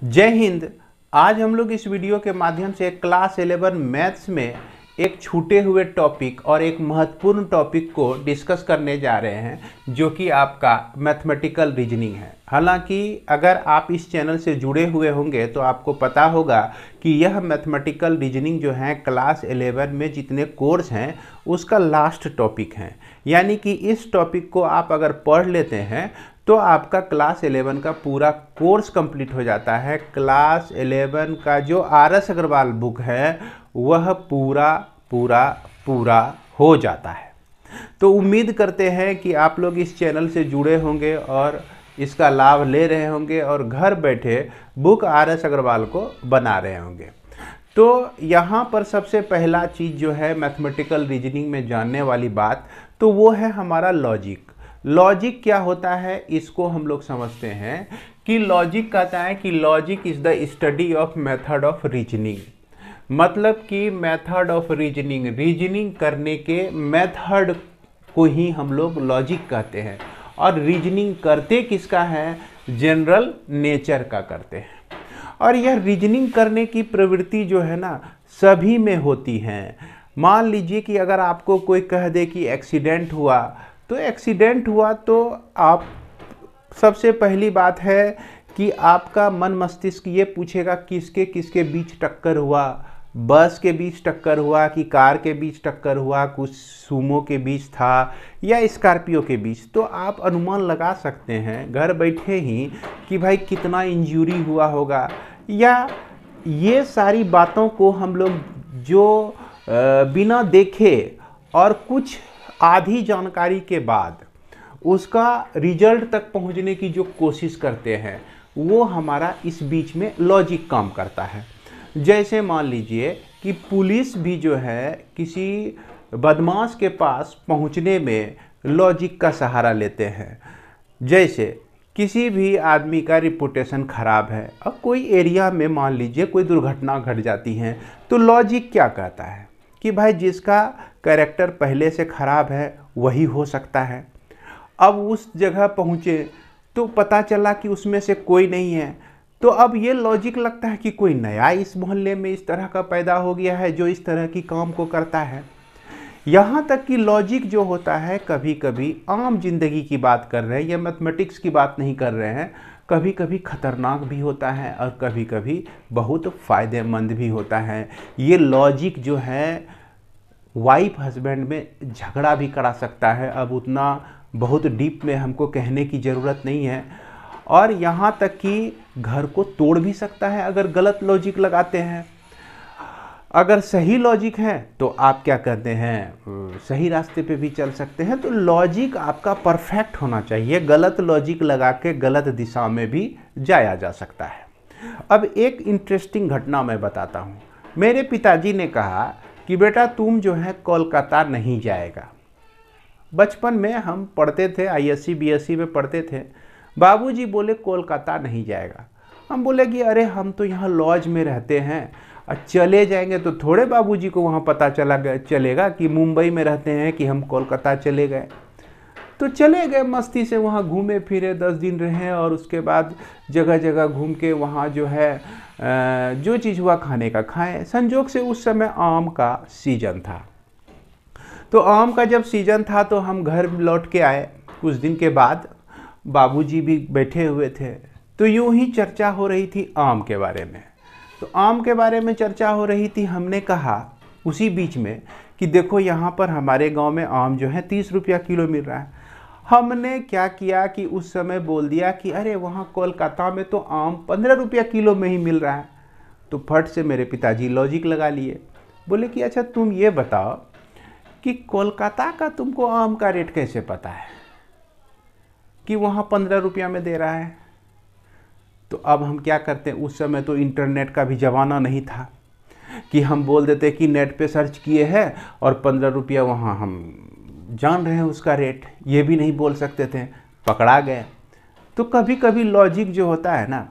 जय हिंद। आज हम लोग इस वीडियो के माध्यम से क्लास 11 मैथ्स में एक छूटे हुए टॉपिक और एक महत्वपूर्ण टॉपिक को डिस्कस करने जा रहे हैं, जो कि आपका मैथमेटिकल रीजनिंग है। हालांकि अगर आप इस चैनल से जुड़े हुए होंगे तो आपको पता होगा कि यह मैथमेटिकल रीजनिंग जो है क्लास 11 में जितने कोर्स हैं उसका लास्ट टॉपिक है। यानी कि इस टॉपिक को आप अगर पढ़ लेते हैं तो आपका क्लास 11 का पूरा कोर्स कंप्लीट हो जाता है। क्लास 11 का जो आर.एस. अग्रवाल बुक है वह पूरा हो जाता है। तो उम्मीद करते हैं कि आप लोग इस चैनल से जुड़े होंगे और इसका लाभ ले रहे होंगे और घर बैठे बुक आर.एस. अग्रवाल को बना रहे होंगे। तो यहाँ पर सबसे पहला चीज़ जो है मैथमेटिकल रीजनिंग में जानने वाली बात, तो वो है हमारा लॉजिक। लॉजिक क्या होता है इसको हम लोग समझते हैं कि लॉजिक कहता है कि logic is the study of method of reasoning. मतलब कि मेथड ऑफ रीजनिंग, रीजनिंग करने के मेथड को ही हम लोग लॉजिक कहते हैं। और रीजनिंग करते किसका है? जनरल नेचर का करते हैं। और यह रीजनिंग करने की प्रवृत्ति जो है ना सभी में होती है। मान लीजिए कि अगर आपको कोई कह दे कि एक्सीडेंट हुआ, तो एक्सीडेंट हुआ तो आप सबसे पहली बात है कि आपका मन मस्तिष्क ये पूछेगा किसके किसके बीच टक्कर हुआ। बस के बीच टक्कर हुआ कि कार के बीच टक्कर हुआ, कुछ सूमो के बीच था या स्कॉर्पियो के बीच। तो आप अनुमान लगा सकते हैं घर बैठे ही कि भाई कितना इंजरी हुआ होगा। या ये सारी बातों को हम लोग जो बिना देखे और कुछ आधी जानकारी के बाद उसका रिजल्ट तक पहुंचने की जो कोशिश करते हैं वो हमारा इस बीच में लॉजिक काम करता है। जैसे मान लीजिए कि पुलिस भी जो है किसी बदमाश के पास पहुंचने में लॉजिक का सहारा लेते हैं। जैसे किसी भी आदमी का रिपुटेशन खराब है और कोई एरिया में मान लीजिए कोई दुर्घटना घट जाती है, तो लॉजिक क्या कहता है कि भाई जिसका कैरेक्टर पहले से खराब है वही हो सकता है। अब उस जगह पहुँचे तो पता चला कि उसमें से कोई नहीं है, तो अब ये लॉजिक लगता है कि कोई नया इस मोहल्ले में इस तरह का पैदा हो गया है जो इस तरह की काम को करता है। यहाँ तक कि लॉजिक जो होता है कभी कभी आम जिंदगी की बात कर रहे हैं या मैथमेटिक्स की बात नहीं कर रहे हैं, कभी कभी खतरनाक भी होता है और कभी कभी बहुत फ़ायदेमंद भी होता है। ये लॉजिक जो है वाइफ हस्बैंड में झगड़ा भी करा सकता है। अब उतना बहुत डीप में हमको कहने की ज़रूरत नहीं है। और यहाँ तक कि घर को तोड़ भी सकता है अगर गलत लॉजिक लगाते हैं। अगर सही लॉजिक है तो आप क्या करते हैं, सही रास्ते पे भी चल सकते हैं। तो लॉजिक आपका परफेक्ट होना चाहिए, गलत लॉजिक लगा के गलत दिशा में भी जाया जा सकता है। अब एक इंटरेस्टिंग घटना मैं बताता हूँ। मेरे पिताजी ने कहा कि बेटा तुम जो है कोलकाता नहीं जाएगा। बचपन में हम पढ़ते थे, आईएससी बीएससी में पढ़ते थे। बाबूजी बोले कोलकाता नहीं जाएगा। हम बोले कि अरे हम तो यहाँ लॉज में रहते हैं और चले जाएंगे तो थोड़े बाबूजी को वहाँ पता चलेगा कि मुंबई में रहते हैं कि हम कोलकाता चले गए। तो चले गए, मस्ती से वहाँ घूमे फिरे, 10 दिन रहे और उसके बाद जगह जगह घूम के वहाँ जो है जो चीज़ हुआ खाने का खाएं। संजोग से उस समय आम का सीजन था। तो आम का जब सीजन था तो हम घर लौट के आए। कुछ दिन के बाद बाबूजी भी बैठे हुए थे, तो यूं ही चर्चा हो रही थी आम के बारे में। तो आम के बारे में चर्चा हो रही थी। हमने कहा उसी बीच में कि देखो यहाँ पर हमारे गांव में आम जो है 30 रुपया किलो मिल रहा है। हमने क्या किया कि उस समय बोल दिया कि अरे वहाँ कोलकाता में तो आम 15 रुपया किलो में ही मिल रहा है। तो फट से मेरे पिताजी लॉजिक लगा लिए। बोले कि अच्छा तुम ये बताओ कि कोलकाता का तुमको आम का रेट कैसे पता है कि वहाँ 15 रुपया में दे रहा है। तो अब हम क्या करते हैं, उस समय तो इंटरनेट का भी ज़माना नहीं था कि हम बोल देते कि नेट पे सर्च किए हैं और 15 रुपया वहाँ हम जान रहे हैं उसका रेट। ये भी नहीं बोल सकते थे, पकड़ा गए। तो कभी कभी लॉजिक जो होता है ना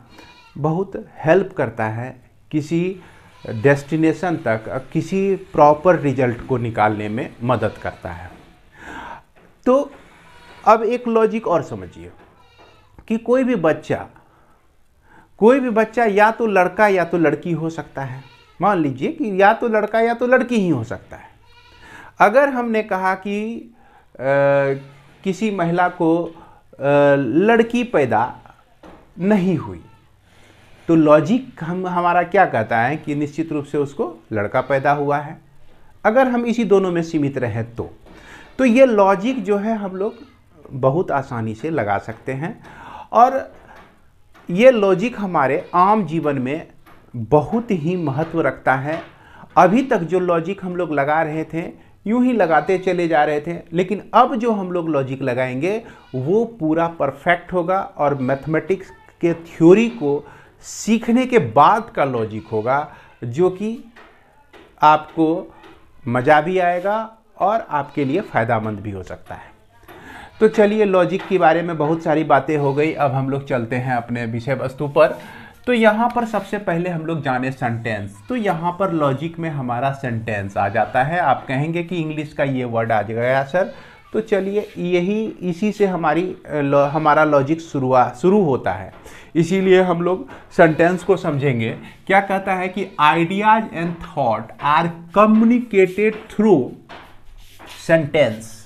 बहुत हेल्प करता है किसी डेस्टिनेशन तक, किसी प्रॉपर रिजल्ट को निकालने में मदद करता है। तो अब एक लॉजिक और समझिए कि कोई भी बच्चा कोई भी बच्चा या तो लड़का या तो लड़की हो सकता है। मान लीजिए कि या तो लड़का या तो लड़की ही हो सकता है। अगर हमने कहा कि किसी महिला को लड़की पैदा नहीं हुई, तो लॉजिक हमारा क्या कहता है कि निश्चित रूप से उसको लड़का पैदा हुआ है। अगर हम इसी दोनों में सीमित रहे तो ये लॉजिक जो है हम लोग बहुत आसानी से लगा सकते हैं, और ये लॉजिक हमारे आम जीवन में बहुत ही महत्व रखता है। अभी तक जो लॉजिक हम लोग लगा रहे थे यूं ही लगाते चले जा रहे थे, लेकिन अब जो हम लोग लॉजिक लगाएंगे वो पूरा परफेक्ट होगा, और मैथमेटिक्स के थ्योरी को सीखने के बाद का लॉजिक होगा, जो कि आपको मज़ा भी आएगा और आपके लिए फ़ायदेमंद भी हो सकता है। तो चलिए, लॉजिक के बारे में बहुत सारी बातें हो गई, अब हम लोग चलते हैं अपने विषय वस्तु पर। तो यहाँ पर सबसे पहले हम लोग जाने सेंटेंस। तो यहाँ पर लॉजिक में हमारा सेंटेंस आ जाता है। आप कहेंगे कि इंग्लिश का ये वर्ड आ गया सर, तो चलिए इसी से हमारा लॉजिक शुरू होता है, इसीलिए हम लोग सेंटेंस को समझेंगे। क्या कहता है कि ideas and thought are communicated through sentence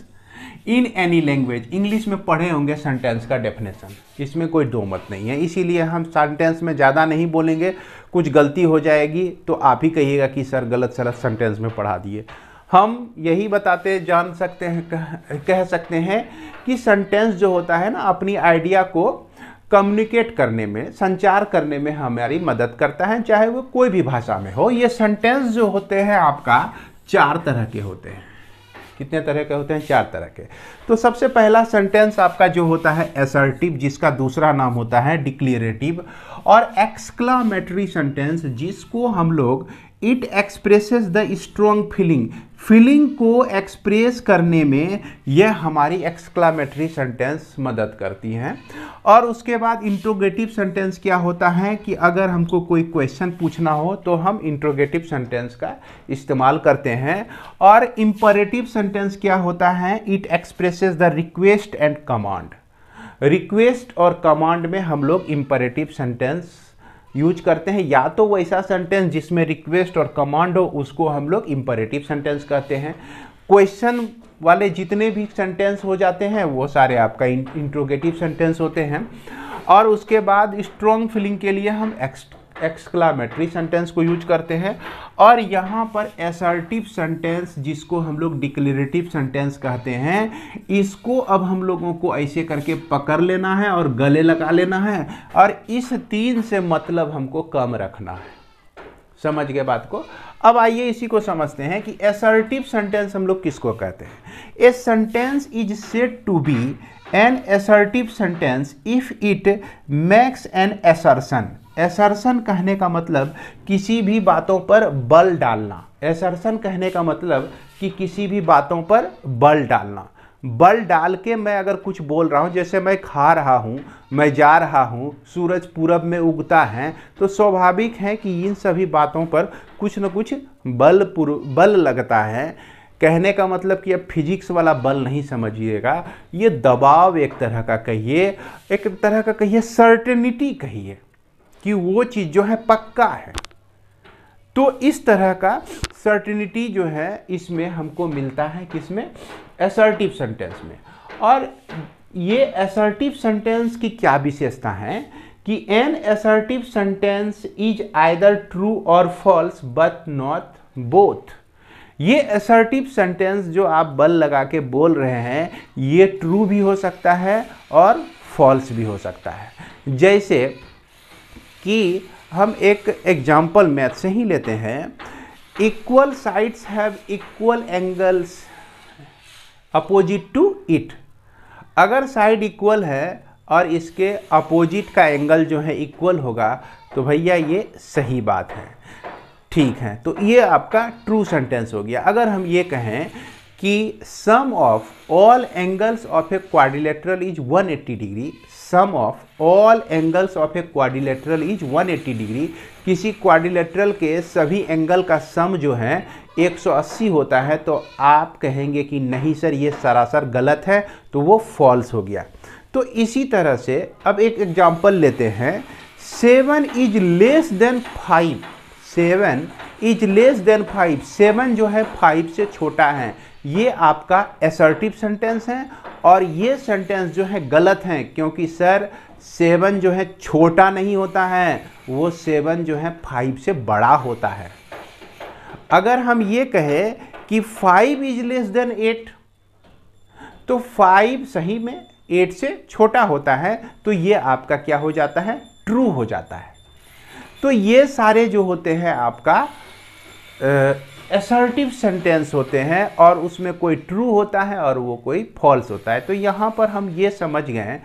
in any language. English में पढ़े होंगे सेंटेंस का डेफिनेशन, इसमें कोई दो मत नहीं है, इसीलिए हम सेंटेंस में ज़्यादा नहीं बोलेंगे। कुछ गलती हो जाएगी तो आप ही कहिएगा कि सर गलत सलत सेंटेंस में पढ़ा दिए। हम यही बताते जान सकते हैं, कह सकते हैं कि सेंटेंस जो होता है ना, अपनी आइडिया को कम्युनिकेट करने में, संचार करने में हमारी मदद करता है, चाहे वो कोई भी भाषा में हो। ये सेंटेंस जो होते हैं आपका 4 तरह के होते हैं। कितने तरह के होते हैं? 4 तरह के। तो सबसे पहला सेंटेंस आपका जो होता है असर्टिव, जिसका दूसरा नाम होता है डिक्लेरेटिव, और एक्सक्लामेटरी सेंटेंस, जिसको हम लोग it expresses the strong feeling को एक्सप्रेस करने में यह हमारी एक्सक्लामेटरी सेंटेंस मदद करती हैं। और उसके बाद इंट्रोगेटिव सेंटेंस क्या होता है कि अगर हमको कोई क्वेश्चन पूछना हो तो हम इंट्रोगेटिव सेंटेंस का इस्तेमाल करते हैं। और इंपरेटिव सेंटेंस क्या होता है? It expresses the request and command. Request और कमांड में हम लोग इंपरेटिव सेंटेंस यूज करते हैं। या तो वैसा सेंटेंस जिसमें रिक्वेस्ट और कमांड हो, उसको हम लोग इंपरेटिव सेंटेंस कहते हैं। क्वेश्चन वाले जितने भी सेंटेंस हो जाते हैं वो सारे आपका इंट्रोगेटिव सेंटेंस होते हैं। और उसके बाद स्ट्रॉन्ग फीलिंग के लिए हम एक्सक्लामेटरी सेंटेंस को यूज करते हैं। और यहाँ पर असर्टिव सेंटेंस, जिसको हम लोग डिक्लेरेटिव सेंटेंस कहते हैं, इसको अब हम लोगों को ऐसे करके पकड़ लेना है और गले लगा लेना है, और इस 3 से मतलब हमको कम रखना है। समझ गए बात को? अब आइए इसी को समझते हैं कि असर्टिव सेंटेंस हम लोग किसको कहते हैं। A sentence is said to be an assertive sentence if it makes an assertion. Assertion कहने का मतलब किसी भी बातों पर बल डालना। असर्शन कहने का मतलब कि किसी भी बातों पर बल डालना। बल डाल के मैं अगर कुछ बोल रहा हूँ, जैसे मैं खा रहा हूँ, मैं जा रहा हूँ, सूरज पूरब में उगता है, तो स्वाभाविक है कि इन सभी बातों पर कुछ न कुछ बल लगता है। कहने का मतलब कि अब फिजिक्स वाला बल नहीं समझिएगा, ये दबाव एक तरह का कहिए, एक तरह का कहिए सर्टेनिटी कहिए कि वो चीज़ जो है पक्का है। तो इस तरह का सर्टेनिटी जो है इसमें हमको मिलता है, किसमें? असर्टिव सेंटेंस में। और ये असर्टिव सेंटेंस की क्या विशेषता है कि an assertive sentence is either true और फॉल्स बट नॉट बोथ। ये असर्टिव सेंटेंस जो आप बल लगा के बोल रहे हैं, ये ट्रू भी हो सकता है और फॉल्स भी हो सकता है। जैसे कि हम एक एग्जाम्पल मैथ से ही लेते हैं। Equal sides have equal angles opposite to it. अगर साइड इक्वल है और इसके अपोजिट का एंगल जो है इक्वल होगा, तो भैया ये सही बात है, ठीक है। तो ये आपका ट्रू सेंटेंस हो गया। अगर हम ये कहें कि sum of all angles of a quadrilateral is 180 degree, sum of all angles of a quadrilateral is 180 degree, किसी क्वाड्रिलेटरल के सभी एंगल का सम जो है 180 होता है, तो आप कहेंगे कि नहीं सर ये सरासर गलत है, तो वो फॉल्स हो गया। तो इसी तरह से अब एक एग्जांपल लेते हैं। 7 is less than 5, 7 is less than 5, 7 जो है 5 से छोटा है, ये आपका असर्टिव सेंटेंस है। और ये सेंटेंस जो है गलत है, क्योंकि सर 7 जो है छोटा नहीं होता है, वो 7 जो है 5 से बड़ा होता है। अगर हम ये कहें कि 5 इज लेस देन 8, तो 5 सही में 8 से छोटा होता है, तो ये आपका क्या हो जाता है, ट्रू हो जाता है। तो ये सारे जो होते हैं आपका असर्टिव सेंटेंस होते हैं, और उसमें कोई ट्रू होता है और वो कोई फॉल्स होता है। तो यहाँ पर हम ये समझ गए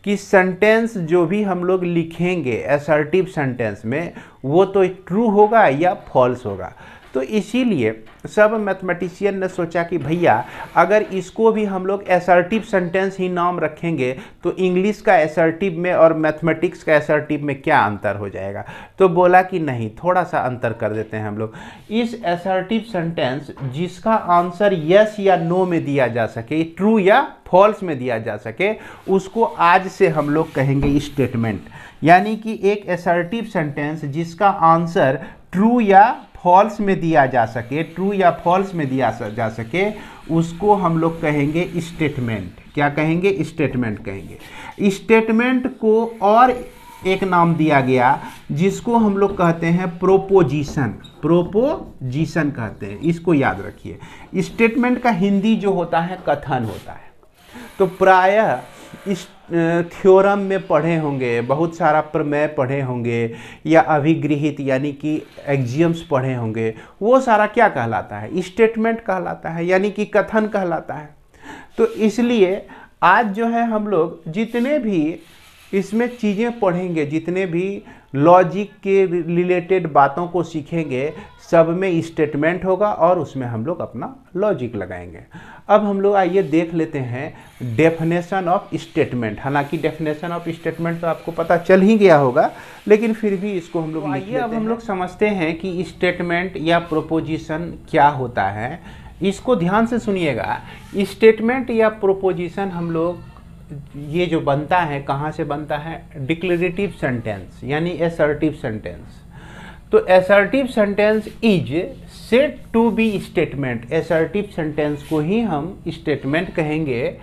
कि सेंटेंस जो भी हम लोग लिखेंगे असर्टिव सेंटेंस में, वो तो ट्रू होगा या फॉल्स होगा। तो इसीलिए सब मैथमेटिशियन ने सोचा कि भैया अगर इसको भी हम लोग असर्टिव सेंटेंस ही नाम रखेंगे तो इंग्लिश का असर्टिव में और मैथमेटिक्स का असर्टिव में क्या अंतर हो जाएगा। तो बोला कि नहीं, थोड़ा सा अंतर कर देते हैं हम लोग। इस असर्टिव सेंटेंस जिसका आंसर यस या नो में दिया जा सके, ट्रू या फॉल्स में दिया जा सके, उसको आज से हम लोग कहेंगे स्टेटमेंट। यानी कि एक असर्टिव सेंटेंस जिसका आंसर ट्रू या फॉल्स में दिया जा सके, ट्रू या फॉल्स में दिया जा सके, उसको हम लोग कहेंगे स्टेटमेंट। क्या कहेंगे, स्टेटमेंट कहेंगे। स्टेटमेंट को और एक नाम दिया गया जिसको हम लोग कहते हैं प्रोपोजिशन, प्रोपोजिशन कहते हैं, इसको याद रखिए। स्टेटमेंट का हिंदी जो होता है कथन होता है। तो प्रायः इस थ्योरम में पढ़े होंगे, बहुत सारा प्रमेय पढ़े होंगे, या अभिगृहित यानी कि एक्सियम्स पढ़े होंगे, वो सारा क्या कहलाता है, स्टेटमेंट कहलाता है, यानी कि कथन कहलाता है। तो इसलिए आज जो है हम लोग जितने भी इसमें चीज़ें पढ़ेंगे, जितने भी लॉजिक के रिलेटेड बातों को सीखेंगे, सब में स्टेटमेंट होगा और उसमें हम लोग अपना लॉजिक लगाएंगे। अब हम लोग आइए देख लेते हैं डेफिनेशन ऑफ स्टेटमेंट। हालांकि डेफिनेशन ऑफ स्टेटमेंट तो आपको पता चल ही गया होगा, लेकिन फिर भी इसको हम लोग आइए अब हम लोग समझते हैं कि स्टेटमेंट या प्रोपोजिशन क्या होता है। इसको ध्यान से सुनिएगा। स्टेटमेंट या प्रोपोजिशन हम लोग ये जो बनता है, कहाँ से बनता है, डिक्लेरेटिव सेंटेंस यानी असर्टिव सेंटेंस। तो assertive sentence is said to be statement, assertive sentence को ही हम स्टेटमेंट कहेंगे।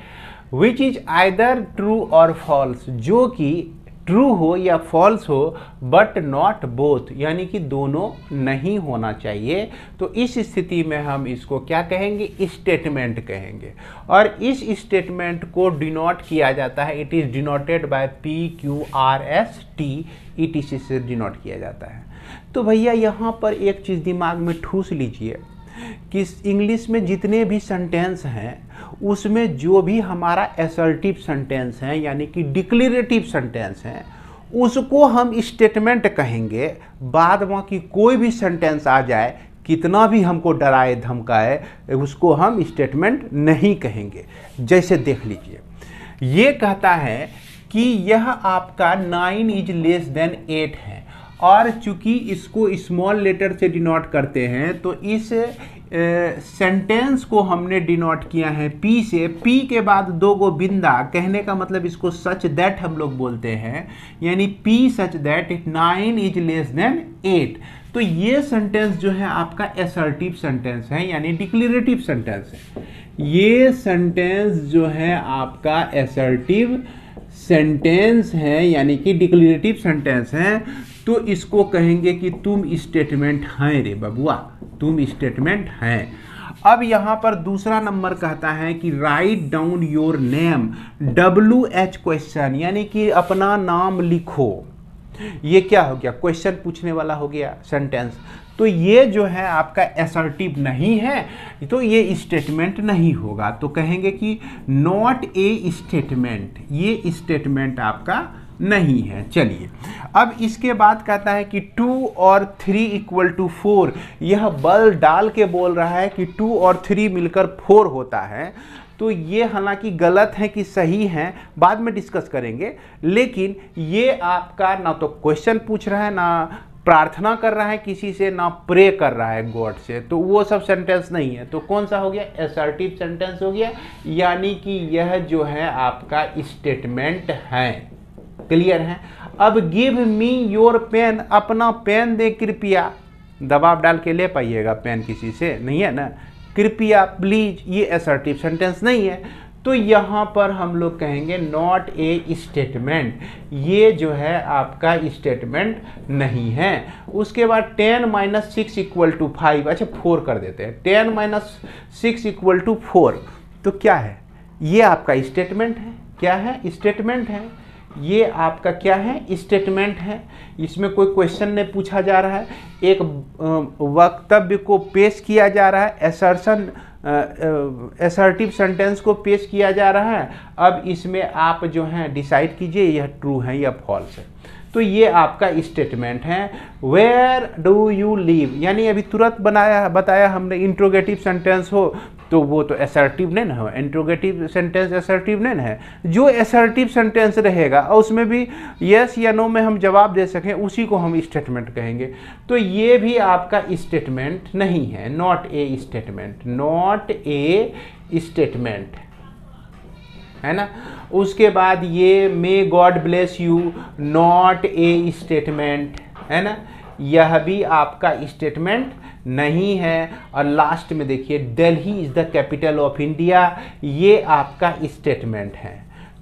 विच इज आइदर ट्रू और फॉल्स, जो कि ट्रू हो या फॉल्स हो, बट नॉट बोथ, यानी कि दोनों नहीं होना चाहिए। तो इस स्थिति में हम इसको क्या कहेंगे, स्टेटमेंट कहेंगे। और इस स्टेटमेंट को डिनोट किया जाता है, it is denoted by PQRST, ETC से डिनोट किया जाता है। तो भैया यहाँ पर एक चीज़ दिमाग में ठूस लीजिए कि इंग्लिश में जितने भी सेंटेंस हैं उसमें जो भी हमारा असर्टिव सेंटेंस है यानी कि डिक्लेरेटिव सेंटेंस है, उसको हम स्टेटमेंट कहेंगे। बाद बाकी कोई भी सेंटेंस आ जाए, कितना भी हमको डराए धमकाए, उसको हम स्टेटमेंट नहीं कहेंगे। जैसे देख लीजिए, ये कहता है कि यह आपका 9 इज लेस देन 8 है, और चूंकि इसको स्मॉल लेटर से डिनोट करते हैं तो इस सेंटेंस को हमने डिनोट किया है P से। P के बाद 2 गो बिंदा, कहने का मतलब इसको सच दैट हम लोग बोलते हैं, यानी P such that 9 is less than 8। तो ये सेंटेंस जो है आपका असर्टिव सेंटेंस है यानी डिक्लेरेटिव सेंटेंस है। ये सेंटेंस जो है आपका असर्टिव सेंटेंस है यानी कि डिक्लेरेटिव सेंटेंस है। तो इसको कहेंगे कि तुम स्टेटमेंट हैं रे बबुआ, तुम स्टेटमेंट हैं। अब यहाँ पर दूसरा नंबर कहता है कि write down your name, WH question, यानी कि अपना नाम लिखो। ये क्या हो गया, क्वेश्चन पूछने वाला हो गया सेंटेंस। तो ये जो है आपका असर्टिव नहीं है, तो ये स्टेटमेंट नहीं होगा। तो कहेंगे कि नॉट ए स्टेटमेंट, ये स्टेटमेंट आपका नहीं है। चलिए, अब इसके बाद कहता है कि 2 और 3 इक्वल टू 4। यह बल डाल के बोल रहा है कि 2 और 3 मिलकर 4 होता है। तो ये हालांकि गलत है कि सही है, बाद में डिस्कस करेंगे। लेकिन ये आपका ना तो क्वेश्चन पूछ रहा है, ना प्रार्थना कर रहा है किसी से, ना प्रे कर रहा है गॉड से। तो वो सब सेंटेंस नहीं है। तो कौन सा हो गया, असर्टिव सेंटेंस हो गया, यानी कि यह जो है आपका स्टेटमेंट है। क्लियर है। अब गिव मी योर पेन, अपना पेन दे कृपया, दबाव डाल के ले पाइएगा पेन किसी से, नहीं है ना, कृपया प्लीज, ये असर्टिव सेंटेंस नहीं है। तो यहाँ पर हम लोग कहेंगे नॉट ए स्टेटमेंट, ये जो है आपका स्टेटमेंट नहीं है। उसके बाद 10 - 6 = 5, अच्छा 4 कर देते हैं, 10 - 6 = 4, तो क्या है, ये आपका स्टेटमेंट है, क्या है, स्टेटमेंट है, ये आपका क्या है, स्टेटमेंट है। इसमें कोई क्वेश्चन नहीं पूछा जा रहा है, एक वक्तव्य को पेश किया जा रहा है, असर्शन असर्टिव सेंटेंस को पेश किया जा रहा है। अब इसमें आप जो है डिसाइड कीजिए यह ट्रू है या फॉल्स है। तो ये आपका स्टेटमेंट है। वेयर डू यू लिव, यानी अभी तुरंत बताया हमने इंट्रोगेटिव सेंटेंस हो तो वो तो असर्टिव नहीं ना हो, इंट्रोगेटिव सेंटेंस असर्टिव नहीं ना है। जो असर्टिव सेंटेंस रहेगा और उसमें भी यस या नो में हम जवाब दे सकें, उसी को हम स्टेटमेंट कहेंगे। तो ये भी आपका स्टेटमेंट नहीं है, not a statement, not a statement, है ना। उसके बाद ये may God bless you, not a statement, है ना, यह भी आपका स्टेटमेंट नहीं है। और लास्ट में देखिए Delhi is the capital of India, ये आपका स्टेटमेंट है।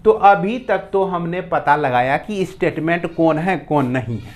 तो अभी तक तो हमने पता लगाया कि स्टेटमेंट कौन है कौन नहीं है,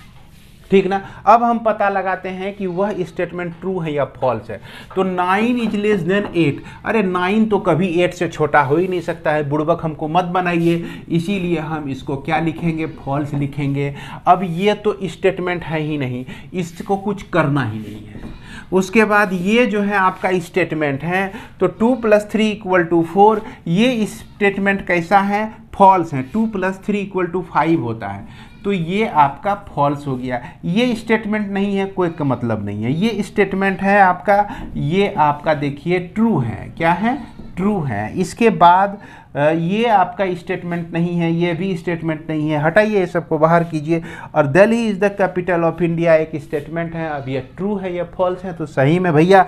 ठीक ना। अब हम पता लगाते हैं कि वह स्टेटमेंट ट्रू है या फॉल्स है। तो 9 इज लेस देन 8, अरे 9 तो कभी 8 से छोटा हो ही नहीं सकता है, बुड़बक हमको मत बनाइए, इसीलिए हम इसको क्या लिखेंगे, फॉल्स लिखेंगे। अब ये तो स्टेटमेंट है ही नहीं, इसको कुछ करना ही नहीं है। उसके बाद ये जो है आपका स्टेटमेंट है, तो 2 + 3 = 4, ये स्टेटमेंट कैसा है, फॉल्स है। 2 + 3 = 5 होता है, तो ये आपका फॉल्स हो गया। ये स्टेटमेंट नहीं है, कोई का मतलब नहीं है, ये स्टेटमेंट है आपका, ये आपका देखिए ट्रू है, क्या है, ट्रू है। इसके बाद ये आपका स्टेटमेंट नहीं है, ये भी स्टेटमेंट नहीं है, हटाइए ये सबको बाहर कीजिए। और Delhi is the capital of India एक स्टेटमेंट है। अब ये ट्रू है या फॉल्स है, तो सही में भैया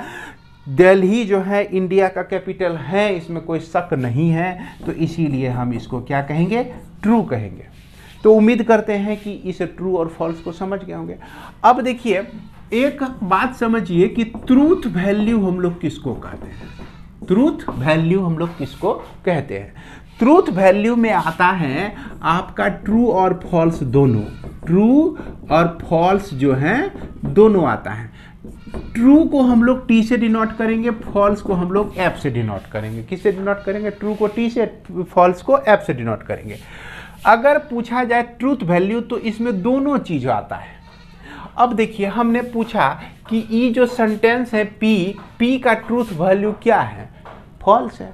दिल्ली जो है इंडिया का कैपिटल है, इसमें कोई शक नहीं है, तो इसीलिए हम इसको क्या कहेंगे, ट्रू कहेंगे। तो उम्मीद करते हैं कि इस ट्रू और फॉल्स को समझ गए होंगे। अब देखिए एक बात समझिए कि ट्रूथ वैल्यू हम लोग किसको कहते हैं, ट्रूथ वैल्यू हम लोग किसको कहते हैं। ट्रूथ वैल्यू में आता है आपका ट्रू और फॉल्स दोनों, ट्रू और फॉल्स जो है दोनों आता है। ट्रू को हम लोग टी से डिनोट करेंगे, फॉल्स को हम लोग एफ से डिनोट करेंगे। किससे डिनोट करेंगे, ट्रू को टी से, फॉल्स को एफ से डिनोट करेंगे। अगर पूछा जाए ट्रूथ वैल्यू तो इसमें दोनों चीज़ आता है। अब देखिए हमने पूछा कि ये जो सेंटेंस है पी का ट्रूथ वैल्यू क्या है, फॉल्स है,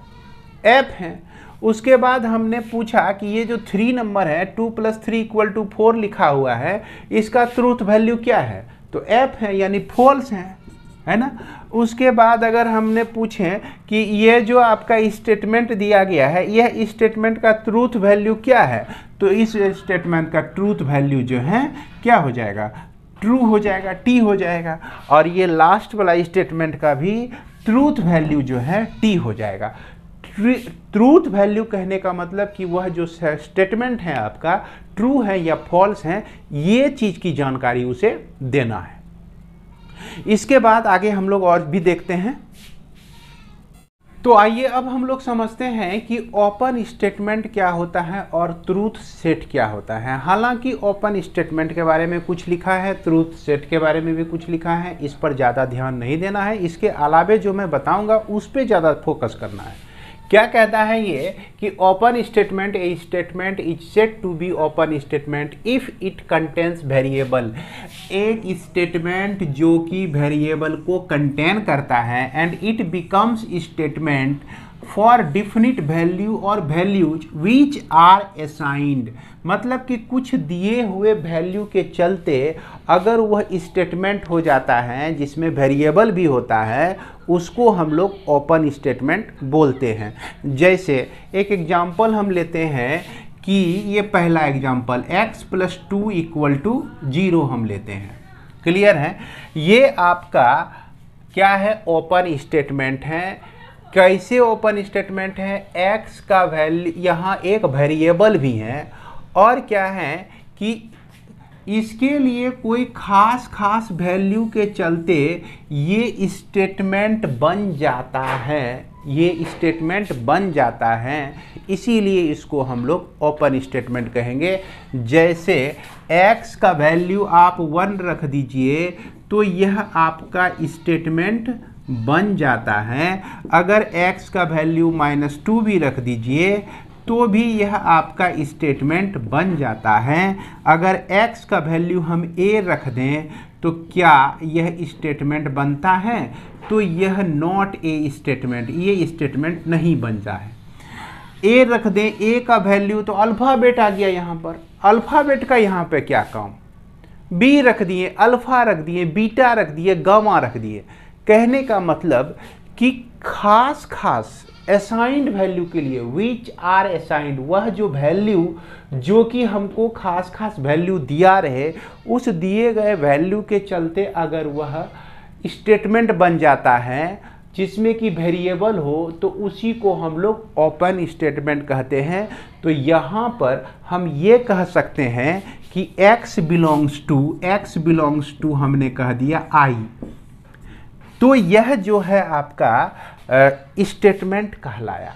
एफ है। उसके बाद हमने पूछा कि ये जो 3 नंबर है 2 + 3 = 4 लिखा हुआ है, इसका ट्रूथ वैल्यू क्या है, तो एफ है, यानी फॉल्स है ना। उसके बाद अगर हमने पूछे कि ये जो आपका स्टेटमेंट दिया गया है, यह स्टेटमेंट का ट्रूथ वैल्यू क्या है, तो इस स्टेटमेंट का ट्रूथ वैल्यू जो है क्या हो जाएगा, ट्रू हो जाएगा, टी हो जाएगा। और ये लास्ट वाला स्टेटमेंट का भी ट्रूथ वैल्यू जो है टी हो जाएगा। ट्रूथ वैल्यू कहने का मतलब कि वह जो स्टेटमेंट है आपका ट्रू है या फॉल्स है, ये चीज़ की जानकारी उसे देना है। इसके बाद आगे हम लोग और भी देखते हैं। तो आइए अब हम लोग समझते हैं कि ओपन स्टेटमेंट क्या होता है और ट्रूथ सेट क्या होता है। हालांकि ओपन स्टेटमेंट के बारे में कुछ लिखा है, ट्रूथ सेट के बारे में भी कुछ लिखा है, इस पर ज़्यादा ध्यान नहीं देना है। इसके अलावे जो मैं बताऊंगा उस पर ज़्यादा फोकस करना है। क्या कहता है ये कि open statement, a statement is said to be open statement if it contains variable. एक स्टेटमेंट जो कि वेरिएबल को कंटेन करता है and it becomes statement for definite value और वैल्यूज विच आर असाइंड। मतलब कि कुछ दिए हुए वैल्यू के चलते अगर वह स्टेटमेंट हो जाता है जिसमें वेरिएबल भी होता है, उसको हम लोग ओपन स्टेटमेंट बोलते हैं। जैसे एक एग्जांपल हम लेते हैं कि ये पहला एग्जांपल x + 2 = 0 हम लेते हैं, क्लियर है। ये आपका क्या है, ओपन स्टेटमेंट है। कैसे ओपन स्टेटमेंट है, x का वैल्यू, यहाँ एक वेरिएबल भी है और क्या है कि इसके लिए कोई खास वैल्यू के चलते ये स्टेटमेंट बन जाता है, ये स्टेटमेंट बन जाता है, इसीलिए इसको हम लोग ओपन स्टेटमेंट कहेंगे। जैसे x का वैल्यू आप 1 रख दीजिए तो यह आपका स्टेटमेंट बन जाता है। अगर x का वैल्यू -2 भी रख दीजिए तो भी यह आपका स्टेटमेंट बन जाता है। अगर x का वैल्यू हम a रख दें तो क्या यह स्टेटमेंट बनता है? तो यह नॉट ए स्टेटमेंट, ये स्टेटमेंट नहीं बनता है। a रख दें, a का वैल्यू तो अल्फ़ाबेट आ गया यहाँ पर, अल्फ़ाबेट का यहाँ पे क्या काम? b रख दिए, अल्फ़ा रख दिए, बीटा रख दिए, गामा रख दिए। कहने का मतलब कि खास असाइंड वैल्यू के लिए विच आर असाइंड, वह जो वैल्यू जो कि हमको खास वैल्यू दिया रहे, उस दिए गए वैल्यू के चलते अगर वह स्टेटमेंट बन जाता है जिसमें कि वेरिएबल हो, तो उसी को हम लोग ओपन स्टेटमेंट कहते हैं। तो यहाँ पर हम ये कह सकते हैं कि x बिलोंग्स टू हमने कह दिया I, तो यह जो है आपका स्टेटमेंट कहलाया।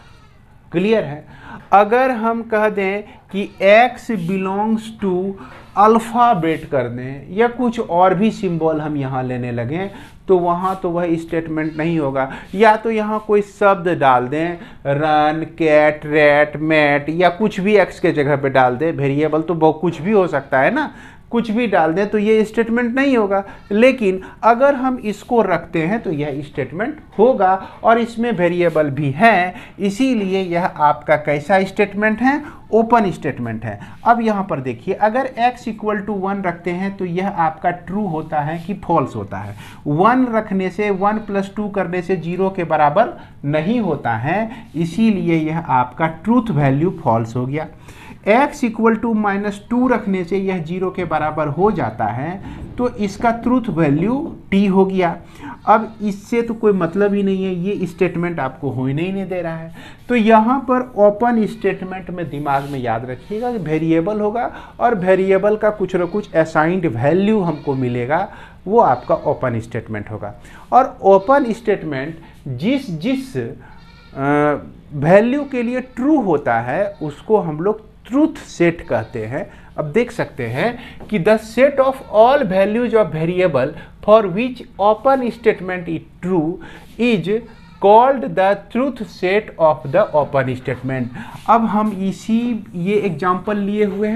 क्लियर है? अगर हम कह दें कि x बिलोंग्स टू अल्फ़ाबेट कर दें या कुछ और भी सिंबल हम यहाँ लेने लगें तो वहाँ तो वह स्टेटमेंट नहीं होगा। या तो यहाँ कोई शब्द डाल दें, रन, कैट, रैट, मैट, या कुछ भी x के जगह पे डाल दें, वेरिएबल तो बहुत कुछ भी हो सकता है ना, कुछ भी डाल दें तो ये स्टेटमेंट नहीं होगा। लेकिन अगर हम इसको रखते हैं तो यह स्टेटमेंट होगा और इसमें वेरिएबल भी है, इसीलिए यह आपका कैसा स्टेटमेंट है? ओपन स्टेटमेंट है। अब यहाँ पर देखिए, अगर x = 1 रखते हैं तो यह आपका ट्रू होता है कि फॉल्स होता है? 1 रखने से 1 + 2 करने से 0 के बराबर नहीं होता है, इसीलिए यह आपका ट्रूथ वैल्यू फॉल्स हो गया। x = -2 रखने से यह 0 के बराबर हो जाता है, तो इसका ट्रूथ वैल्यू t हो गया। अब इससे तो कोई मतलब ही नहीं है, ये स्टेटमेंट आपको होने ही नहीं दे रहा है। तो यहाँ पर ओपन स्टेटमेंट में दिमाग में याद रखिएगा कि वेरिएबल होगा और वेरिएबल का कुछ न कुछ असाइंड वैल्यू हमको मिलेगा, वो आपका ओपन स्टेटमेंट होगा। और ओपन स्टेटमेंट जिस वैल्यू के लिए ट्रू होता है उसको हम लोग ट्रूथ सेट कहते हैं। अब देख सकते हैं कि the set of all values of variable for which open statement is true is called the truth set of the open statement. अब हम ये एग्जाम्पल लिए हुए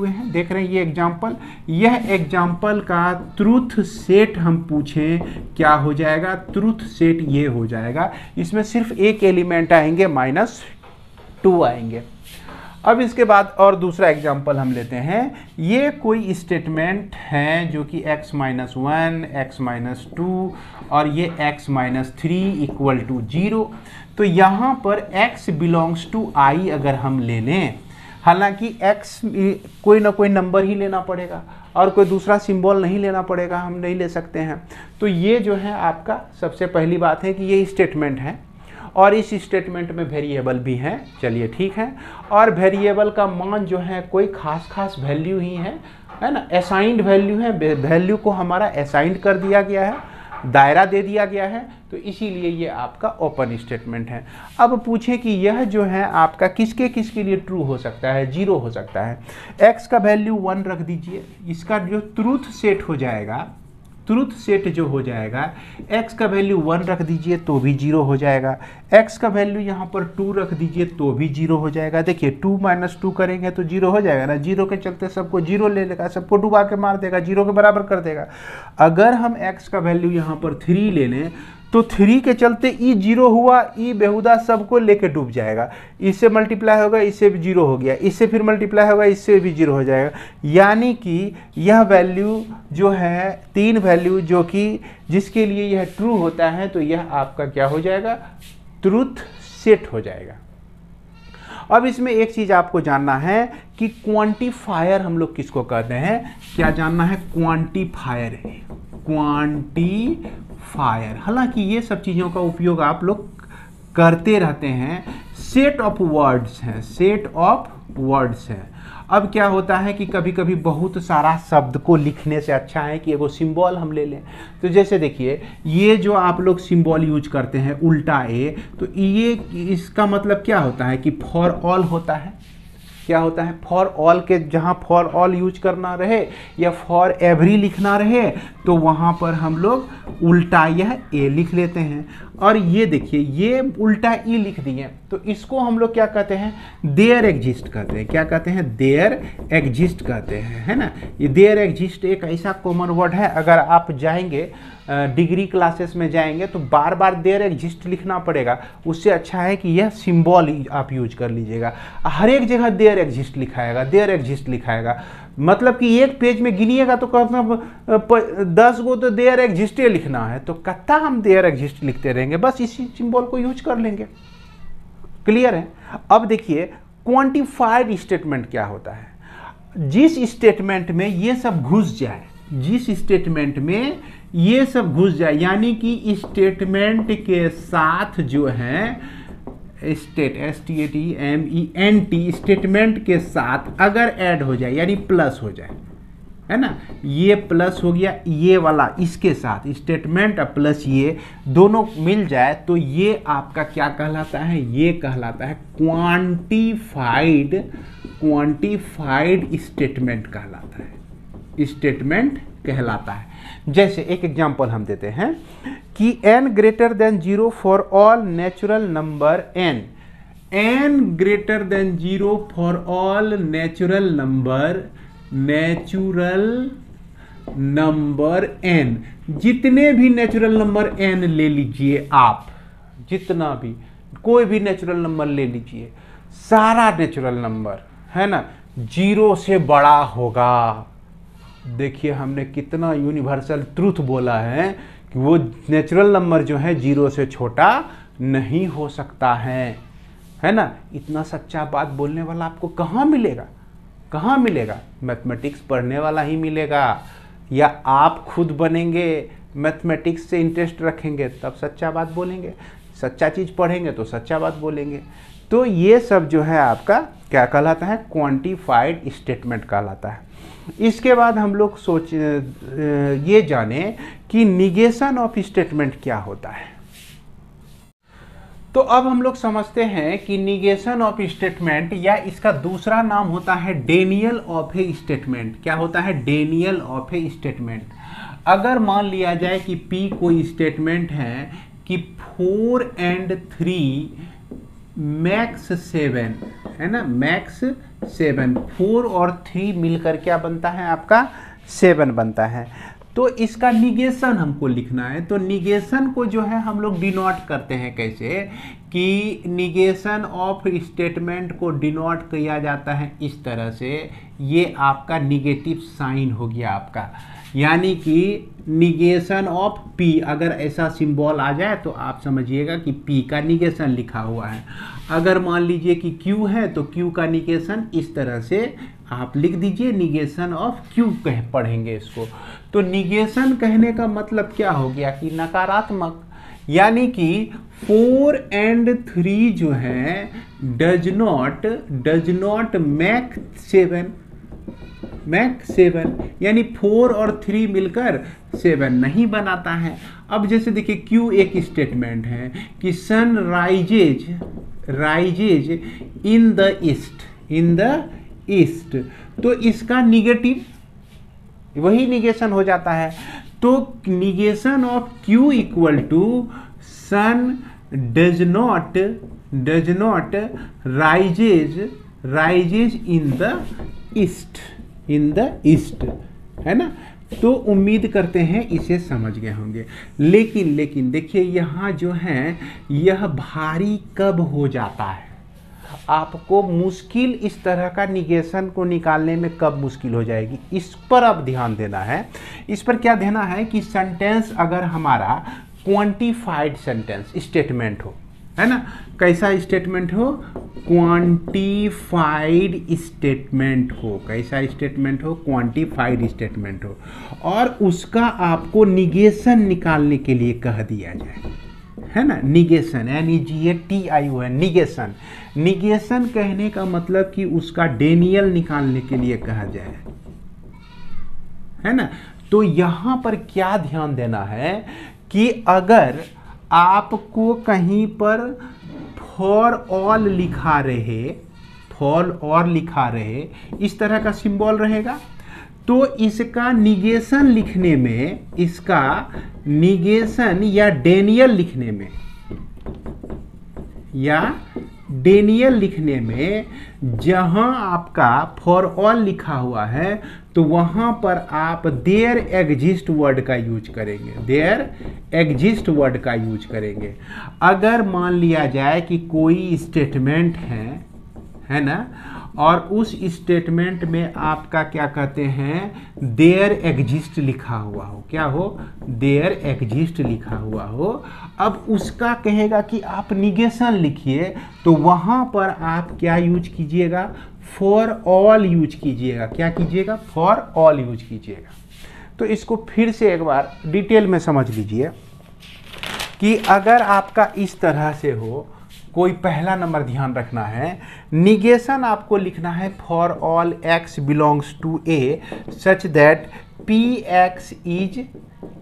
हैं, देख रहे हैं यह एग्जाम्पल का ट्रूथ सेट हम पूछें क्या हो जाएगा? ट्रूथ सेट ये हो जाएगा, इसमें सिर्फ एक एलिमेंट आएंगे, -2 आएंगे। अब इसके बाद और दूसरा एग्जाम्पल हम लेते हैं। ये कोई स्टेटमेंट है जो कि x - 1, x - 2 और ये x - 3 = 0। तो यहाँ पर x बिलोंग्स टू I अगर हम ले लें, हालांकि x कोई ना कोई नंबर ही लेना पड़ेगा और कोई दूसरा सिंबल नहीं लेना पड़ेगा, हम नहीं ले सकते हैं। तो ये जो है आपका सबसे पहली बात है कि ये स्टेटमेंट है और इस स्टेटमेंट में वेरिएबल भी हैं। चलिए ठीक है, और वेरिएबल का मान जो है कोई खास वैल्यू ही है ना, असाइंड वैल्यू है, वैल्यू को हमारा असाइंड कर दिया गया है, दायरा दे दिया गया है, तो इसीलिए ये आपका ओपन स्टेटमेंट है। अब पूछें कि यह जो है आपका किसके लिए ट्रू हो सकता है? 0 हो सकता है। x का वैल्यू 1 रख दीजिए, इसका जो ट्रूथ सेट हो जाएगा, ट्रूथ सेट जो हो जाएगा, x का वैल्यू 1 रख दीजिए तो भी 0 हो जाएगा, x का वैल्यू यहाँ पर 2 रख दीजिए तो भी 0 हो जाएगा। देखिए 2 - 2 करेंगे तो 0 हो जाएगा ना, 0 के चलते सबको 0 ले लेगा, सबको डुबा के मार देगा, 0 के बराबर कर देगा। अगर हम x का वैल्यू यहाँ पर 3 ले लें तो 3 के चलते ई 0 हुआ, ई बेहुदा सबको लेके डूब जाएगा। इससे मल्टीप्लाई होगा, इससे भी 0 हो गया, इससे फिर मल्टीप्लाई होगा, इससे भी 0 हो जाएगा। यानी कि यह वैल्यू जो है, 3 वैल्यू जो कि जिसके लिए यह ट्रू होता है, तो यह आपका क्या हो जाएगा? ट्रूथ सेट हो जाएगा। अब इसमें एक चीज़ आपको जानना है कि क्वांटिफायर हम लोग किसको कहते हैं? क्या जानना है? क्वांटिफायर है, क्वांटिफायर। हालांकि ये सब चीज़ों का उपयोग आप लोग करते रहते हैं। सेट ऑफ वर्ड्स हैं, सेट ऑफ वर्ड्स हैं। अब क्या होता है कि कभी कभी बहुत सारा शब्द को लिखने से अच्छा है कि एगो सिंबल हम ले लें। तो जैसे देखिए, ये जो आप लोग सिंबल यूज करते हैं उल्टा ए, तो ये इसका मतलब क्या होता है कि फॉर ऑल होता है। क्या होता है? फॉर ऑल के जहाँ फॉर ऑल यूज करना रहे या फॉर एवरी लिखना रहे तो वहाँ पर हम लोग उल्टा यह ए लिख लेते हैं। और ये देखिए, ये उल्टा ई लिख दिए तो इसको हम लोग क्या कहते हैं? देयर एग्जिस्ट कहते हैं। क्या कहते हैं? देयर एग्जिस्ट कहते हैं, है ना। ये देयर एग्जिस्ट एक ऐसा कॉमन वर्ड है, अगर आप जाएंगे डिग्री क्लासेस में जाएंगे तो बार बार देयर एग्जिस्ट लिखना पड़ेगा। उससे अच्छा है कि यह सिंबल आप यूज कर लीजिएगा। हर एक जगह देयर एग्जिस्ट लिखाएगा, देयर एग्जिस्ट लिखाएगा, मतलब कि एक पेज में गिनिएगा तो कहते 10 गो तो देयर एग्जिस्टे लिखना है, तो कत्ता हम देयर एग्जिस्ट लिखते रहेंगे, बस इसी सिंबल को यूज कर लेंगे। क्लियर है? अब देखिए क्वांटिफाइड स्टेटमेंट क्या होता है। जिस स्टेटमेंट में ये सब घुस जाए, जिस स्टेटमेंट में ये सब घुस जाए, यानी कि स्टेटमेंट के साथ जो है STATEMENT स्टेटमेंट के साथ अगर ऐड हो जाए यानी प्लस हो जाए, है ना, ये प्लस हो गया ये वाला इसके साथ स्टेटमेंट और प्लस ये दोनों मिल जाए तो ये आपका क्या कहलाता है? ये कहलाता है क्वांटिफाइड स्टेटमेंट कहलाता है, स्टेटमेंट कहलाता है। जैसे एक एग्जांपल हम देते हैं कि n greater than 0 for all natural number n, n greater than 0 for all natural number n, जितने भी नेचुरल नंबर n ले लीजिए आप, जितना भी कोई भी नेचुरल नंबर ले लीजिए, सारा नेचुरल नंबर, है ना, 0 से बड़ा होगा। देखिए हमने कितना यूनिवर्सल ट्रूथ बोला है कि वो नेचुरल नंबर जो है 0 से छोटा नहीं हो सकता है ना। इतना सच्चा बात बोलने वाला आपको कहाँ मिलेगा? कहाँ मिलेगा? मैथमेटिक्स पढ़ने वाला ही मिलेगा, या आप खुद बनेंगे, मैथमेटिक्स से इंटरेस्ट रखेंगे तब सच्चा बात बोलेंगे, सच्चा चीज़ पढ़ेंगे तो सच्चा बात बोलेंगे। तो ये सब जो है आपका क्या कहलाता है? क्वांटिफाइड स्टेटमेंट कहलाता है। इसके बाद हम लोग ये जाने कि निगेशन ऑफ स्टेटमेंट क्या होता है। तो अब हम लोग समझते हैं कि निगेशन ऑफ स्टेटमेंट या इसका दूसरा नाम होता है डेनियल ऑफ ए स्टेटमेंट। क्या होता है? Daniel of A statement. अगर मान लिया जाए कि P कोई स्टेटमेंट है कि 4 and 3 मैक्स 7, है ना, मैक्स 7, 4 और 3 मिलकर क्या बनता है? आपका 7 बनता है। तो इसका निगेशन हमको लिखना है। तो निगेशन को जो है हम लोग डिनोट करते हैं कैसे कि निगेशन ऑफ स्टेटमेंट को डिनोट किया जाता है इस तरह से, ये आपका निगेटिव साइन हो गया आपका, यानी कि निगेशन ऑफ P, अगर ऐसा सिंबल आ जाए तो आप समझिएगा कि P का निगेशन लिखा हुआ है। अगर मान लीजिए कि Q है तो Q का निगेशन इस तरह से आप लिख दीजिए, निगेशन ऑफ Q कह पढ़ेंगे इसको। तो निगेशन कहने का मतलब क्या हो गया कि नकारात्मक, यानी कि 4 and 3 जो है डज नॉट मैक 7, यानी 4 और 3 मिलकर 7 नहीं बनाता है। अब जैसे देखिए Q एक स्टेटमेंट है कि sun rises in the east, तो इसका निगेटिव वही निगेशन हो जाता है। तो negation of Q equal to sun does not rises in the east, है ना। तो उम्मीद करते हैं इसे समझ गए होंगे। लेकिन देखिए यहाँ जो है यह भारी कब हो जाता है, आपको मुश्किल इस तरह का निगेशन को निकालने में कब मुश्किल हो जाएगी, इस पर अब ध्यान देना है। इस पर क्या देना है कि सेंटेंस अगर हमारा क्वांटिफाइड सेंटेंस स्टेटमेंट हो, है ना, कैसा स्टेटमेंट हो? क्वांटिफाइड स्टेटमेंट हो। कैसा स्टेटमेंट हो? क्वांटिफाइड स्टेटमेंट हो। और उसका आपको निगेशन निकालने के लिए कह दिया जाए, है ना, निगेशन, NEGATION, निगेशन। निगेशन कहने का मतलब कि उसका डेनियल निकालने के लिए कहा जाए, है ना। तो यहां पर क्या ध्यान देना है कि अगर आपको कहीं पर फॉर ऑल लिखा रहे, इस तरह का सिंबल रहेगा, तो इसका निगेशन लिखने में, इसका निगेशन या डेनियल लिखने में, जहां आपका फॉर ऑल लिखा हुआ है तो वहां पर आप देयर एग्जिस्ट वर्ड का यूज करेंगे। अगर मान लिया जाए कि कोई स्टेटमेंट है ना, और उस स्टेटमेंट में आपका क्या कहते हैं, देयर एग्जिस्ट लिखा हुआ हो, क्या हो, देयर एग्जिस्ट लिखा हुआ हो, अब उसका कहेगा कि आप निगेशन लिखिए, तो वहां पर आप क्या यूज कीजिएगा, फॉर ऑल यूज कीजिएगा। क्या कीजिएगा, फॉर ऑल यूज कीजिएगा। तो इसको फिर से एक बार डिटेल में समझ लीजिए कि अगर आपका इस तरह से हो, कोई पहला नंबर ध्यान रखना है, निगेशन आपको लिखना है for all x belongs to a such that px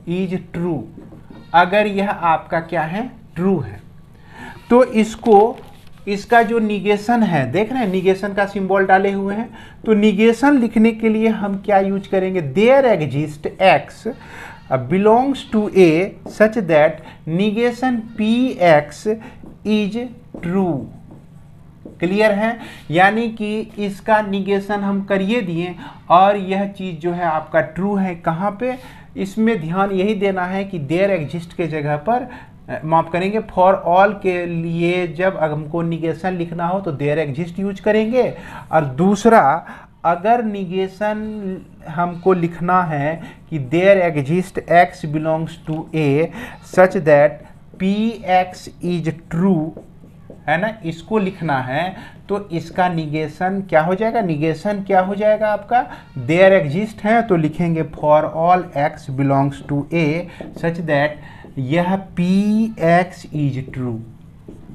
is true. अगर यह आपका क्या है, ट्रू है, तो इसका जो निगेशन है, देख रहे हैं निगेशन का सिंबल डाले हुए हैं, तो निगेशन लिखने के लिए हम क्या यूज करेंगे, there exist x belongs to a such that negation px is true. Clear है, यानी कि इसका निगेशन हम करिए दिए और यह चीज जो है आपका ट्रू है। कहाँ पे, इसमें ध्यान यही देना है कि देयर एग्जिस्ट के जगह पर माफ करेंगे, फॉर ऑल के लिए जब हमको निगेशन लिखना हो तो देयर एग्जिस्ट यूज करेंगे। और दूसरा, अगर निगेशन हमको लिखना है कि there exist x belongs to a such that px is true, है ना, इसको लिखना है, तो इसका निगेशन क्या हो जाएगा, निगेशन क्या हो जाएगा आपका, देयर एग्जिस्ट है तो लिखेंगे for all x belongs to a such that यह px इज ट्रू।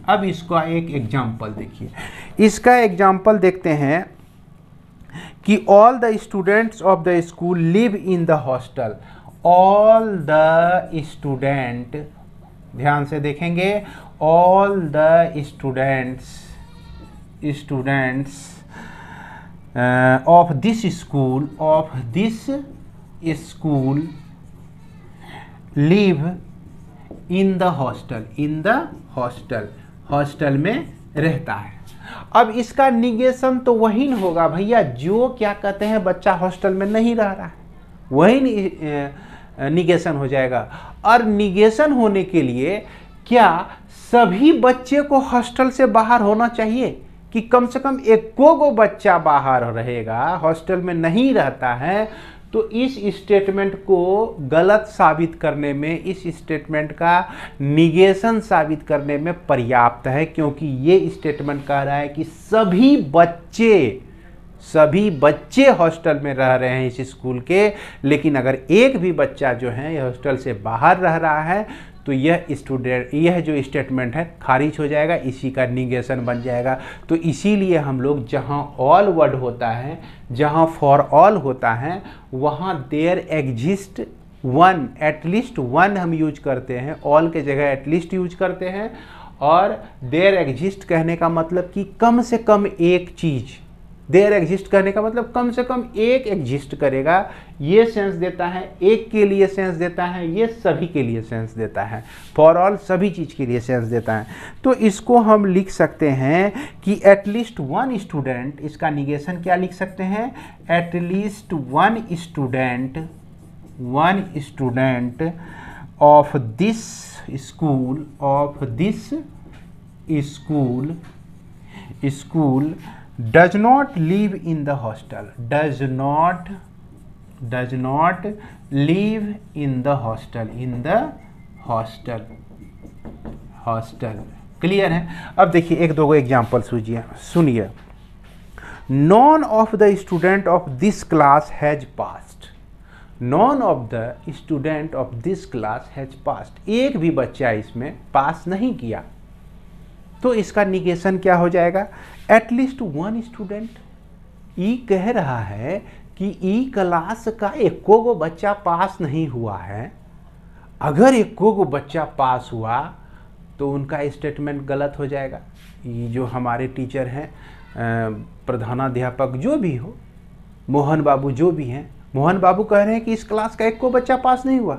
अब इसका एक एग्जाम्पल देखिए, इसका एग्जाम्पल देखते हैं कि all the students of the school live in the hostel. All the student, ध्यान से देखेंगे, all the students of this school live in the hostel में रहता है। अब इसका निगेशन तो वही न होगा भैया जो क्या कहते हैं बच्चा हॉस्टल में नहीं रह रहा है, वही निगेशन हो जाएगा। और निगेशन होने के लिए क्या सभी बच्चे को हॉस्टल से बाहर होना चाहिए कि कम से कम एको बच्चा बाहर रहेगा, हॉस्टल में नहीं रहता है, तो इस स्टेटमेंट को गलत साबित करने में, इस स्टेटमेंट का निगेशन साबित करने में पर्याप्त है, क्योंकि ये स्टेटमेंट कह रहा है कि सभी बच्चे हॉस्टल में रह रहे हैं इस स्कूल के, लेकिन अगर एक भी बच्चा जो है हॉस्टल से बाहर रह रहा है तो यह जो स्टेटमेंट है खारिज हो जाएगा, इसी का निगेशन बन जाएगा। तो इसीलिए हम लोग जहां ऑल वर्ड होता है, जहां फॉर ऑल होता है, वहां there exist one, at least one हम यूज करते हैं, ऑल के जगह एटलीस्ट यूज करते हैं। और देयर एग्जिस्ट कहने का मतलब कि कम से कम एक चीज, देयर एग्जिस्ट करने का मतलब कम से कम एक एग्जिस्ट करेगा, ये सेंस देता है, एक के लिए सेंस देता है, ये सभी के लिए सेंस देता है, फॉर ऑल सभी चीज़ के लिए सेंस देता है। तो इसको हम लिख सकते हैं कि एटलीस्ट वन स्टूडेंट, इसका निगेशन क्या लिख सकते हैं, at least one student of this school does not live in the hostel, does not live in the hostel। Clear है। अब देखिए एक दो एग्जाम्पल सुनिए। None of the student of this class has passed, none of the student of this class has passed, एक भी बच्चा इसमें पास नहीं किया। तो इसका निगेशन क्या हो जाएगा, एटलीस्ट वन स्टूडेंट। ई कह रहा है कि ई क्लास का एको गो बच्चा पास नहीं हुआ है। अगर एको गो बच्चा पास हुआ तो उनका स्टेटमेंट गलत हो जाएगा। ये जो हमारे टीचर हैं, प्रधानाध्यापक जो भी हो, मोहन बाबू जो भी हैं, मोहन बाबू कह रहे हैं कि इस क्लास का एको बच्चा पास नहीं हुआ।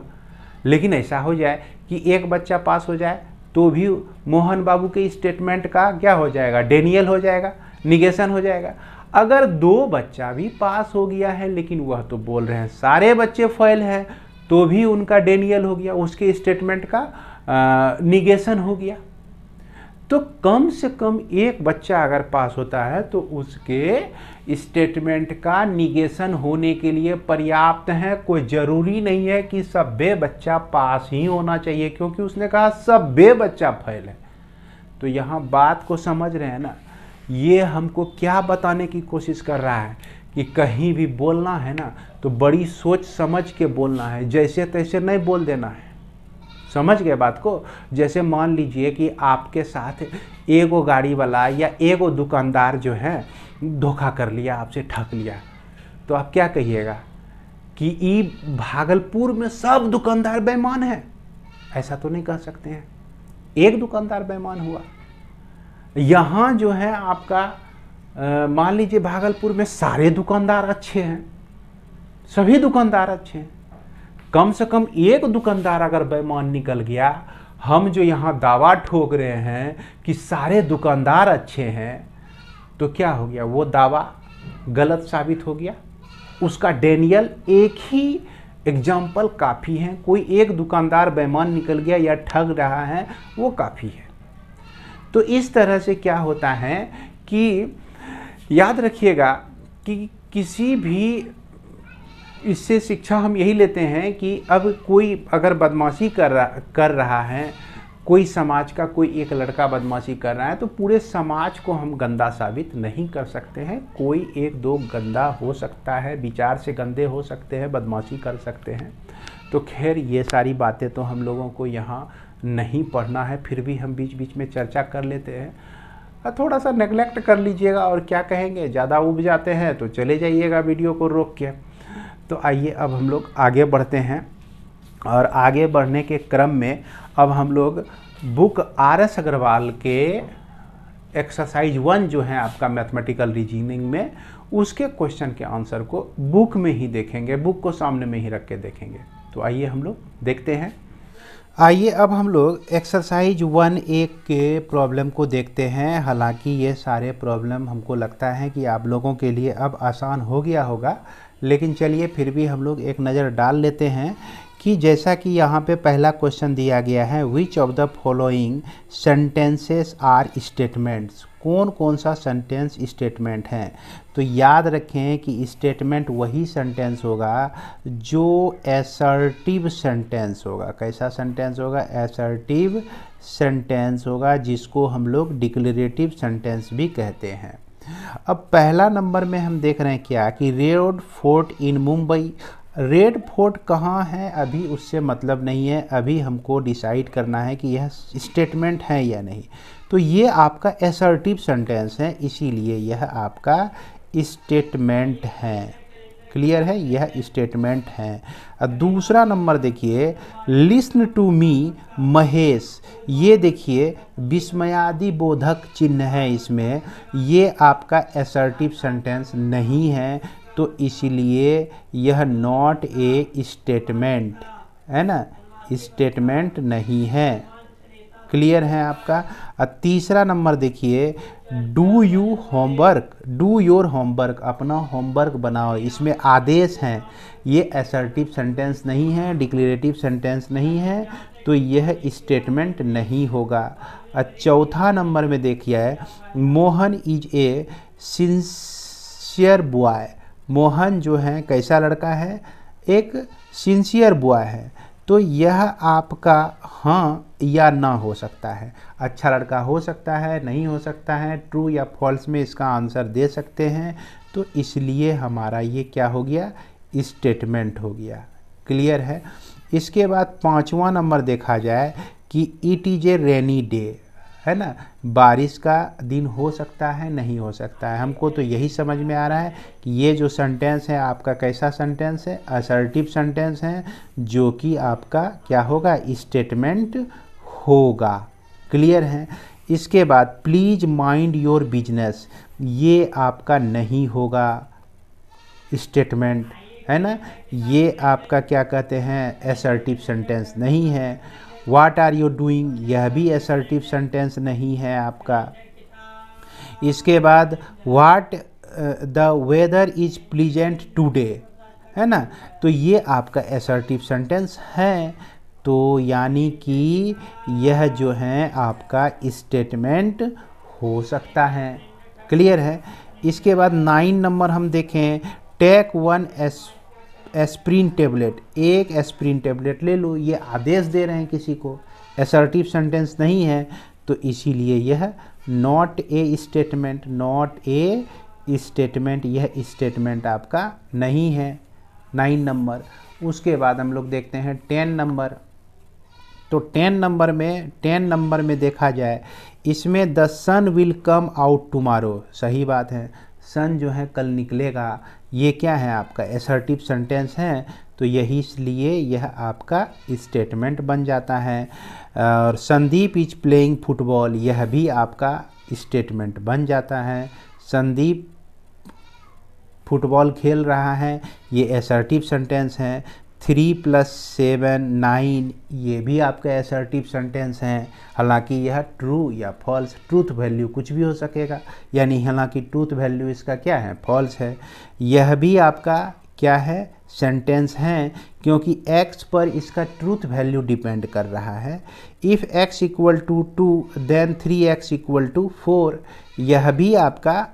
लेकिन ऐसा हो जाए कि एक बच्चा पास हो जाए तो भी मोहन बाबू के स्टेटमेंट का क्या हो जाएगा, डेनियल हो जाएगा, निगेशन हो जाएगा। अगर दो बच्चा भी पास हो गया है लेकिन वह तो बोल रहे हैं सारे बच्चे फेल हैं, तो भी उनका डेनियल हो गया, उसके स्टेटमेंट का निगेशन हो गया। तो कम से कम एक बच्चा अगर पास होता है तो उसके स्टेटमेंट का निगेशन होने के लिए पर्याप्त है। कोई ज़रूरी नहीं है कि सभ्य बच्चा पास ही होना चाहिए, क्योंकि उसने कहा सभ्य बच्चा फेल है। तो यहाँ बात को समझ रहे हैं ना, ये हमको क्या बताने की कोशिश कर रहा है कि कहीं भी बोलना है ना तो बड़ी सोच समझ के बोलना है, जैसे तैसे नहीं बोल देना है। समझ गए बात को। जैसे मान लीजिए कि आपके साथ एगो गाड़ी वाला या एगो दुकानदार जो है धोखा कर लिया, आपसे ठग लिया, तो आप क्या कहिएगा कि ई भागलपुर में सब दुकानदार बेईमान है? ऐसा तो नहीं कह सकते हैं। एक दुकानदार बेईमान हुआ। यहाँ जो है आपका मान लीजिए भागलपुर में सारे दुकानदार अच्छे हैं, सभी दुकानदार अच्छे हैं। कम से कम एक दुकानदार अगर बेईमान निकल गया, हम जो यहाँ दावा ठोक रहे हैं कि सारे दुकानदार अच्छे हैं, तो क्या हो गया, वो दावा गलत साबित हो गया। उसका डेनियल एक ही एग्जाम्पल काफ़ी है। कोई एक दुकानदार बेईमान निकल गया या ठग रहा है, वो काफ़ी है। तो इस तरह से क्या होता है कि याद रखिएगा कि किसी भी इससे शिक्षा हम यही लेते हैं कि अब कोई अगर बदमाशी कर रहा है, कोई समाज का कोई एक लड़का बदमाशी कर रहा है, तो पूरे समाज को हम गंदा साबित नहीं कर सकते हैं। कोई एक दो गंदा हो सकता है, विचार से गंदे हो सकते हैं, बदमाशी कर सकते हैं। तो खैर ये सारी बातें तो हम लोगों को यहाँ नहीं पढ़ना है, फिर भी हम बीच बीच में चर्चा कर लेते हैं। थोड़ा सा नेगलेक्ट कर लीजिएगा, और क्या कहेंगे, ज़्यादा उब जाते हैं तो चले जाइएगा वीडियो को रोक के। तो आइए अब हम लोग आगे बढ़ते हैं, और आगे बढ़ने के क्रम में अब हम लोग बुक आर.एस. अग्रवाल के एक्सरसाइज 1 जो है आपका मैथमेटिकल रीजनिंग में, उसके क्वेश्चन के आंसर को बुक में ही देखेंगे, बुक को सामने में ही रख के देखेंगे। तो आइए हम लोग देखते हैं। आइए अब हम लोग एक्सरसाइज 1A के प्रॉब्लम को देखते हैं। हालांकि ये सारे प्रॉब्लम हमको लगता है कि आप लोगों के लिए अब आसान हो गया होगा, लेकिन चलिए फिर भी हम लोग एक नज़र डाल लेते हैं कि जैसा कि यहाँ पे पहला क्वेश्चन दिया गया है, which of the following sentences are statements, कौन कौन सा सेंटेंस स्टेटमेंट हैं। तो याद रखें कि स्टेटमेंट वही सेंटेंस होगा जो असर्टिव सेंटेंस होगा। कैसा सेंटेंस होगा? असर्टिव सेंटेंस होगा, जिसको हम लोग डिक्लेरेटिव सेंटेंस भी कहते हैं। अब पहला नंबर में हम देख रहे हैं क्या कि रेड फोर्ट इन मुंबई। रेड फोर्ट कहाँ है अभी उससे मतलब नहीं है, अभी हमको डिसाइड करना है कि यह स्टेटमेंट है या नहीं। तो ये आपका असर्टिव सेंटेंस है, इसीलिए यह आपका स्टेटमेंट है। क्लियर है, यह स्टेटमेंट है। दूसरा नंबर देखिए, लिस्न टू मी महेश, ये देखिए विस्मयादि बोधक चिन्ह है इसमें, ये आपका असर्टिव सेंटेंस नहीं है, तो इसलिए यह नॉट ए स्टेटमेंट है ना, स्टेटमेंट नहीं है। क्लियर है आपका। तीसरा नंबर देखिए, do you homework, do your homework, अपना होमवर्क बनाओ, इसमें आदेश हैं, ये असर्टिव सेंटेंस नहीं है, डिक्लेरेटिव सेंटेंस नहीं है, तो यह स्टेटमेंट नहीं होगा। चौथा नंबर में देखिए, Mohan is a sincere boy, Mohan जो है कैसा लड़का है? एक सिंसियर बॉय है, तो यह आपका हाँ या ना हो सकता है। अच्छा लड़का हो सकता है, नहीं हो सकता है, ट्रू या फॉल्स में इसका आंसर दे सकते हैं। तो इसलिए हमारा ये क्या हो गया? स्टेटमेंट हो गया। क्लियर है। इसके बाद 5वां नंबर देखा जाए कि it is a rainy day, है ना, बारिश का दिन हो सकता है, नहीं हो सकता है। हमको तो यही समझ में आ रहा है कि ये जो सेंटेंस है आपका कैसा सेंटेंस है, असर्टिव सेंटेंस है, जो कि आपका क्या होगा, स्टेटमेंट होगा। क्लियर है। इसके बाद प्लीज माइंड योर बिजनेस, ये आपका नहीं होगा स्टेटमेंट, है ना, ये आपका क्या कहते हैं, असर्टिव सेंटेंस नहीं है। व्हाट आर यू डूइंग, यह भी असर्टिव सेंटेंस नहीं है आपका। इसके बाद what the weather is pleasant today, है ना, तो ये आपका असर्टिव सेंटेंस है। तो यानी कि यह जो है आपका स्टेटमेंट हो सकता है। क्लियर है। इसके बाद 9 नंबर हम देखें, टेक 1 एस्प्रिन टेबलेट, एक एस्प्रिन टेबलेट ले लो, ये आदेश दे रहे हैं किसी को, असर्टिव सेंटेंस नहीं है, तो इसीलिए यह not a statement, not a statement, यह स्टेटमेंट आपका नहीं है। 9 नंबर। उसके बाद हम लोग देखते हैं 10 नंबर। तो 10 नंबर में देखा जाए, इसमें the sun will come out tomorrow, सही बात है, सन जो है कल निकलेगा, ये क्या है आपका असर्टिव सेंटेंस है, तो यही इसलिए यह आपका स्टेटमेंट बन जाता है। और संदीप इज प्लेइंग फुटबॉल, यह भी आपका स्टेटमेंट बन जाता है। संदीप फुटबॉल खेल रहा है, ये असर्टिव सेंटेंस है। 3 + 7 9, ये भी आपका असर्टिव सेंटेंस है। हालांकि यह ट्रू या फॉल्स, ट्रूथ वैल्यू कुछ भी हो सकेगा, यानी हालांकि ट्रूथ वैल्यू इसका क्या है, फॉल्स है। यह भी आपका क्या है, सेंटेंस है, क्योंकि x पर इसका ट्रूथ वैल्यू डिपेंड कर रहा है। इफ़ x = 2 देन 3x = 4, यह भी आपका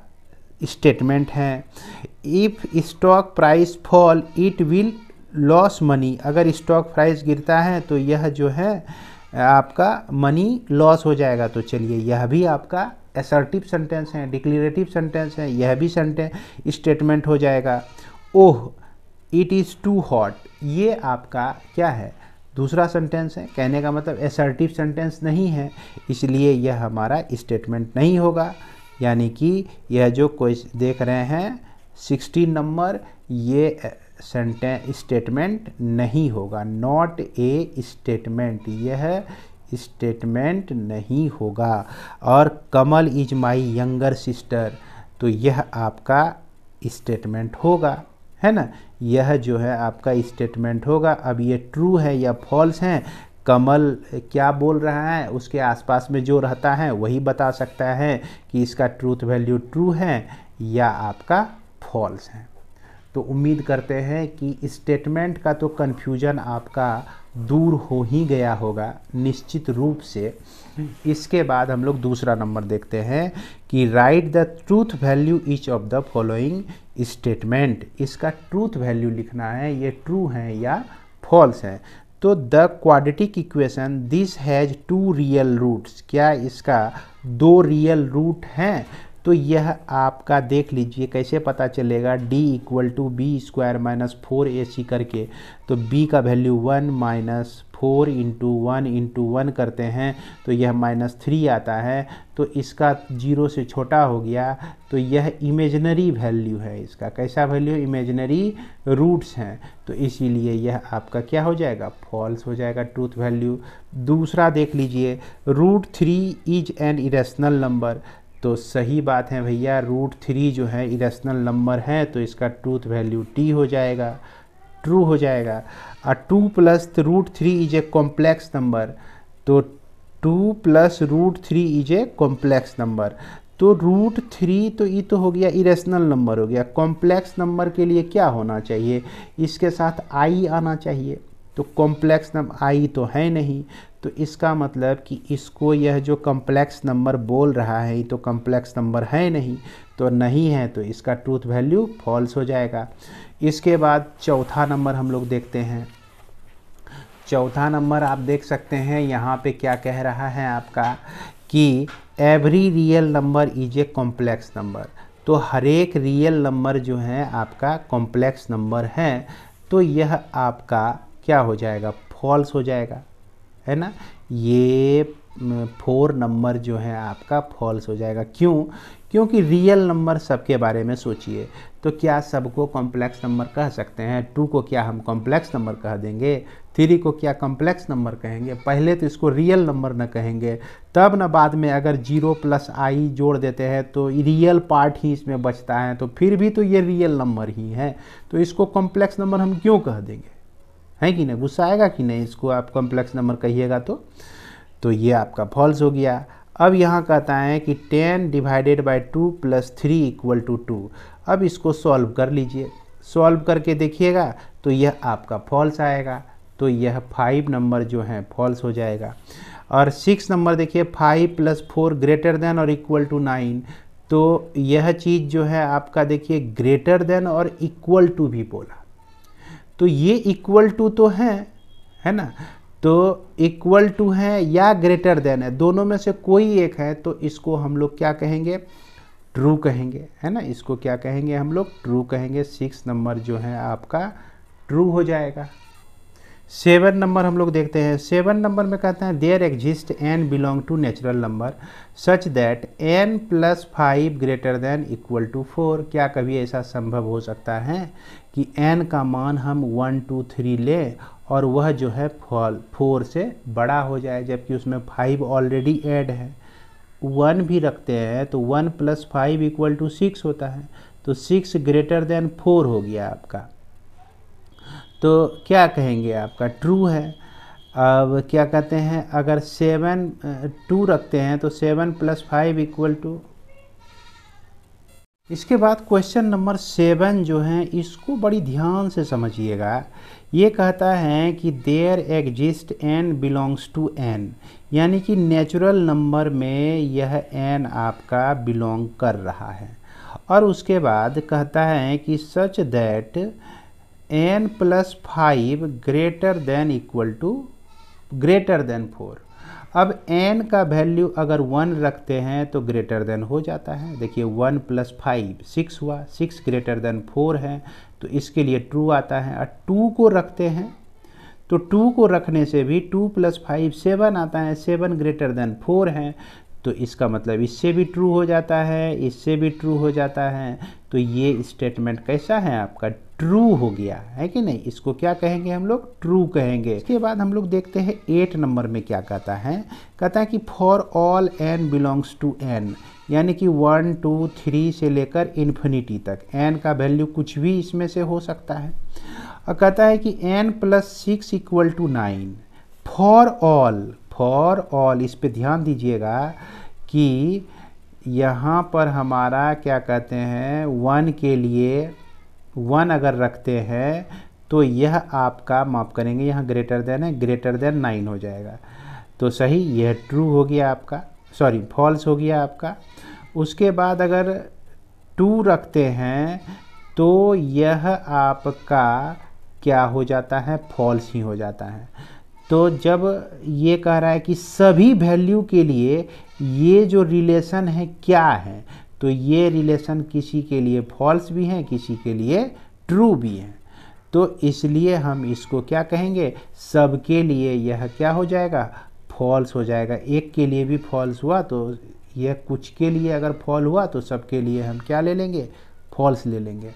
स्टेटमेंट है। If stock price fall it will loss money, अगर स्टॉक प्राइस गिरता है तो यह जो है आपका मनी लॉस हो जाएगा। तो चलिए यह भी आपका असर्टिव सेंटेंस है, डिक्लेरेटिव सेंटेंस है, यह भी स्टेटमेंट हो जाएगा। Oh it is too hot, ये आपका क्या है, दूसरा सेंटेंस है, कहने का मतलब असर्टिव सेंटेंस नहीं है, इसलिए यह हमारा स्टेटमेंट नहीं होगा। यानी कि यह जो कोई देख रहे हैं 16 नंबर, ये स्टेटमेंट नहीं होगा, नॉट ए स्टेटमेंट, यह स्टेटमेंट नहीं होगा। और कमल इज माई यंगर सिस्टर, तो यह आपका स्टेटमेंट होगा, है ना, यह जो है आपका स्टेटमेंट होगा। अब ये ट्रू है या फॉल्स है, कमल क्या बोल रहा है, उसके आसपास में जो रहता है वही बता सकता है कि इसका ट्रूथ वैल्यू ट्रू है या आपका फॉल्स है। तो उम्मीद करते हैं कि स्टेटमेंट का तो कन्फ्यूजन आपका दूर हो ही गया होगा निश्चित रूप से। इसके बाद हम लोग दूसरा नंबर देखते हैं कि write the truth value each of the following statement, इसका ट्रूथ वैल्यू लिखना है, ये ट्रू है या फॉल्स है। तो the quadratic equation this has 2 real roots, क्या इसका 2 रियल रूट हैं, तो यह आपका देख लीजिए कैसे पता चलेगा, d = b² - 4ac करके, तो b का वैल्यू 1 - 4 × 1 × 1 करते हैं तो यह -3 आता है, तो इसका 0 से छोटा हो गया, तो यह इमेजिनरी वैल्यू है, इसका कैसा वैल्यू, इमेजिनरी रूट्स हैं, तो इसीलिए यह आपका क्या हो जाएगा, फॉल्स हो जाएगा ट्रूथ वैल्यू। दूसरा देख लीजिए, √3 इज एन इरेशनल नंबर, तो सही बात है भैया, √3 जो है इरेशनल नंबर है, तो इसका ट्रूथ वैल्यू t हो जाएगा, ट्रू हो जाएगा। 2 + √3 इज ए कॉम्प्लेक्स नंबर, तो 2 + √3 इज ए कॉम्प्लेक्स नंबर, तो √3 तो ये तो हो गया इरेशनल नंबर हो गया, कॉम्प्लेक्स नंबर के लिए क्या होना चाहिए, इसके साथ i आना चाहिए, तो कॉम्प्लेक्स नंबर i तो है नहीं, तो इसका मतलब कि इसको यह जो कॉम्प्लेक्स नंबर बोल रहा है ये तो कॉम्प्लेक्स नंबर है नहीं, तो नहीं है, तो इसका ट्रूथ वैल्यू फॉल्स हो जाएगा। इसके बाद चौथा नंबर हम लोग देखते हैं। चौथा नंबर आप देख सकते हैं यहाँ पे क्या कह रहा है आपका कि every real number is a complex number, तो हर एक रियल नंबर जो है आपका कॉम्प्लेक्स नंबर है, तो यह आपका क्या हो जाएगा, फॉल्स हो जाएगा, है ना। ये 4 नंबर जो है आपका फॉल्स हो जाएगा। क्यों? क्योंकि रियल नंबर सबके बारे में सोचिए, तो क्या सबको कॉम्प्लेक्स नंबर कह सकते हैं? 2 को क्या हम कॉम्प्लेक्स नंबर कह देंगे? 3 को क्या कॉम्प्लेक्स नंबर कहेंगे? पहले तो इसको रियल नंबर न कहेंगे, तब न बाद में अगर 0 + i जोड़ देते हैं तो रियल पार्ट ही इसमें बचता है, तो फिर भी तो ये रियल नंबर ही है, तो इसको कॉम्प्लेक्स नंबर हम क्यों कह देंगे? है कि नहीं? गुस्सा आएगा कि नहीं इसको आप कॉम्प्लेक्स नंबर कहिएगा तो ये आपका फॉल्स हो गया। अब यहाँ कहता है कि 10 / 2 + 3 = 2। अब इसको सॉल्व कर लीजिए, सॉल्व करके देखिएगा तो यह आपका फॉल्स आएगा, तो यह 5 नंबर जो है फॉल्स हो जाएगा। और 6 नंबर देखिए, 5 + 4 > 9, तो यह चीज़ जो है आपका देखिए ग्रेटर देन और इक्वल टू भी बोला, तो ये इक्वल टू तो है ना, तो इक्वल टू है या ग्रेटर देन है, दोनों में से कोई एक है, तो इसको हम लोग क्या कहेंगे, ट्रू कहेंगे, है ना। इसको क्या कहेंगे हम लोग, ट्रू कहेंगे। 6 नंबर जो है आपका ट्रू हो जाएगा। 7 नंबर हम लोग देखते हैं। 7 नंबर में कहते हैं there exist n belong to natural number such that n + 5 > 4। क्या कभी ऐसा संभव हो सकता है कि n का मान हम 1 2 3 लें और वह जो है 4 से बड़ा हो जाए, जबकि उसमें 5 ऑलरेडी ऐड है। 1 भी रखते हैं तो 1 + 5 = 6 होता है, तो 6 > 4 हो गया आपका, तो क्या कहेंगे आपका ट्रू है। अब क्या कहते हैं, अगर 2 रखते हैं तो 7 + 5 = इसके बाद क्वेश्चन नंबर 7 जो है इसको बड़ी ध्यान से समझिएगा। ये कहता है कि there exist n belongs to n, यानी कि नेचुरल नंबर में यह n आपका बिलोंग कर रहा है। और उसके बाद कहता है कि सच दैट n + 5 > 4। अब n का वैल्यू अगर 1 रखते हैं तो ग्रेटर देन हो जाता है। देखिए 1 + 5 6 हुआ, 6 > 4 है, तो इसके लिए ट्रू आता है। और 2 को रखते हैं तो 2 को रखने से भी 2 + 5 7 आता है, 7 > 4 है, तो इसका मतलब इससे भी ट्रू हो जाता है, इससे भी ट्रू हो जाता है। तो ये स्टेटमेंट कैसा है आपका, ट्रू हो गया है कि नहीं। इसको क्या कहेंगे हम लोग, ट्रू कहेंगे। इसके बाद हम लोग देखते हैं 8 नंबर में क्या कहता है। कहता है कि for all n belongs to n, यानी कि 1 2 3 से लेकर इन्फिनिटी तक n का वैल्यू कुछ भी इसमें से हो सकता है। और कहता है कि n + 6 = 9 फॉर ऑल। इस पे ध्यान दीजिएगा कि यहाँ पर हमारा क्या कहते हैं 1 के लिए 1 अगर रखते हैं तो यह आपका माफ़ करेंगे, यहाँ ग्रेटर देन है, ग्रेटर देन 9 हो जाएगा, तो सही, यह ट्रू हो गया आपका, सॉरी फॉल्स हो गया आपका। उसके बाद अगर 2 रखते हैं तो यह आपका क्या हो जाता है, फॉल्स ही हो जाता है। तो जब ये कह रहा है कि सभी वैल्यू के लिए ये जो रिलेशन है क्या है, तो ये रिलेशन किसी के लिए फॉल्स भी है, किसी के लिए ट्रू भी है, तो इसलिए हम इसको क्या कहेंगे, सबके लिए यह क्या हो जाएगा, फॉल्स हो जाएगा। एक के लिए भी फॉल्स हुआ तो यह कुछ के लिए अगर फॉल हुआ तो सबके लिए हम क्या ले लेंगे, फॉल्स ले लेंगे।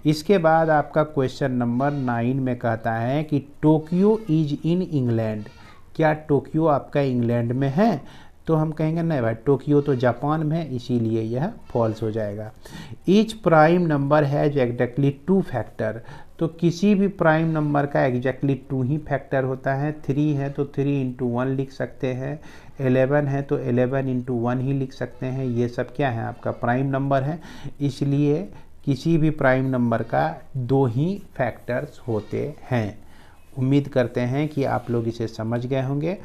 इसके बाद आपका क्वेश्चन नंबर 9 में कहता है कि टोक्यो इज इन इंग्लैंड। क्या टोक्यो आपका इंग्लैंड में है, तो हम कहेंगे नहीं भाई, टोक्यो तो जापान में है, इसीलिए यह फॉल्स हो जाएगा। Each prime number has exactly 2 factor, तो किसी भी प्राइम नंबर का एग्जैक्टली 2 ही फैक्टर होता है। 3 है तो 3 × 1 लिख सकते हैं, 11 है तो 11 × 1 ही लिख सकते हैं। ये सब क्या है, आपका प्राइम नंबर है, इसलिए किसी भी प्राइम नंबर का 2 ही फैक्टर्स होते हैं। उम्मीद करते हैं कि आप लोग इसे समझ गए होंगे।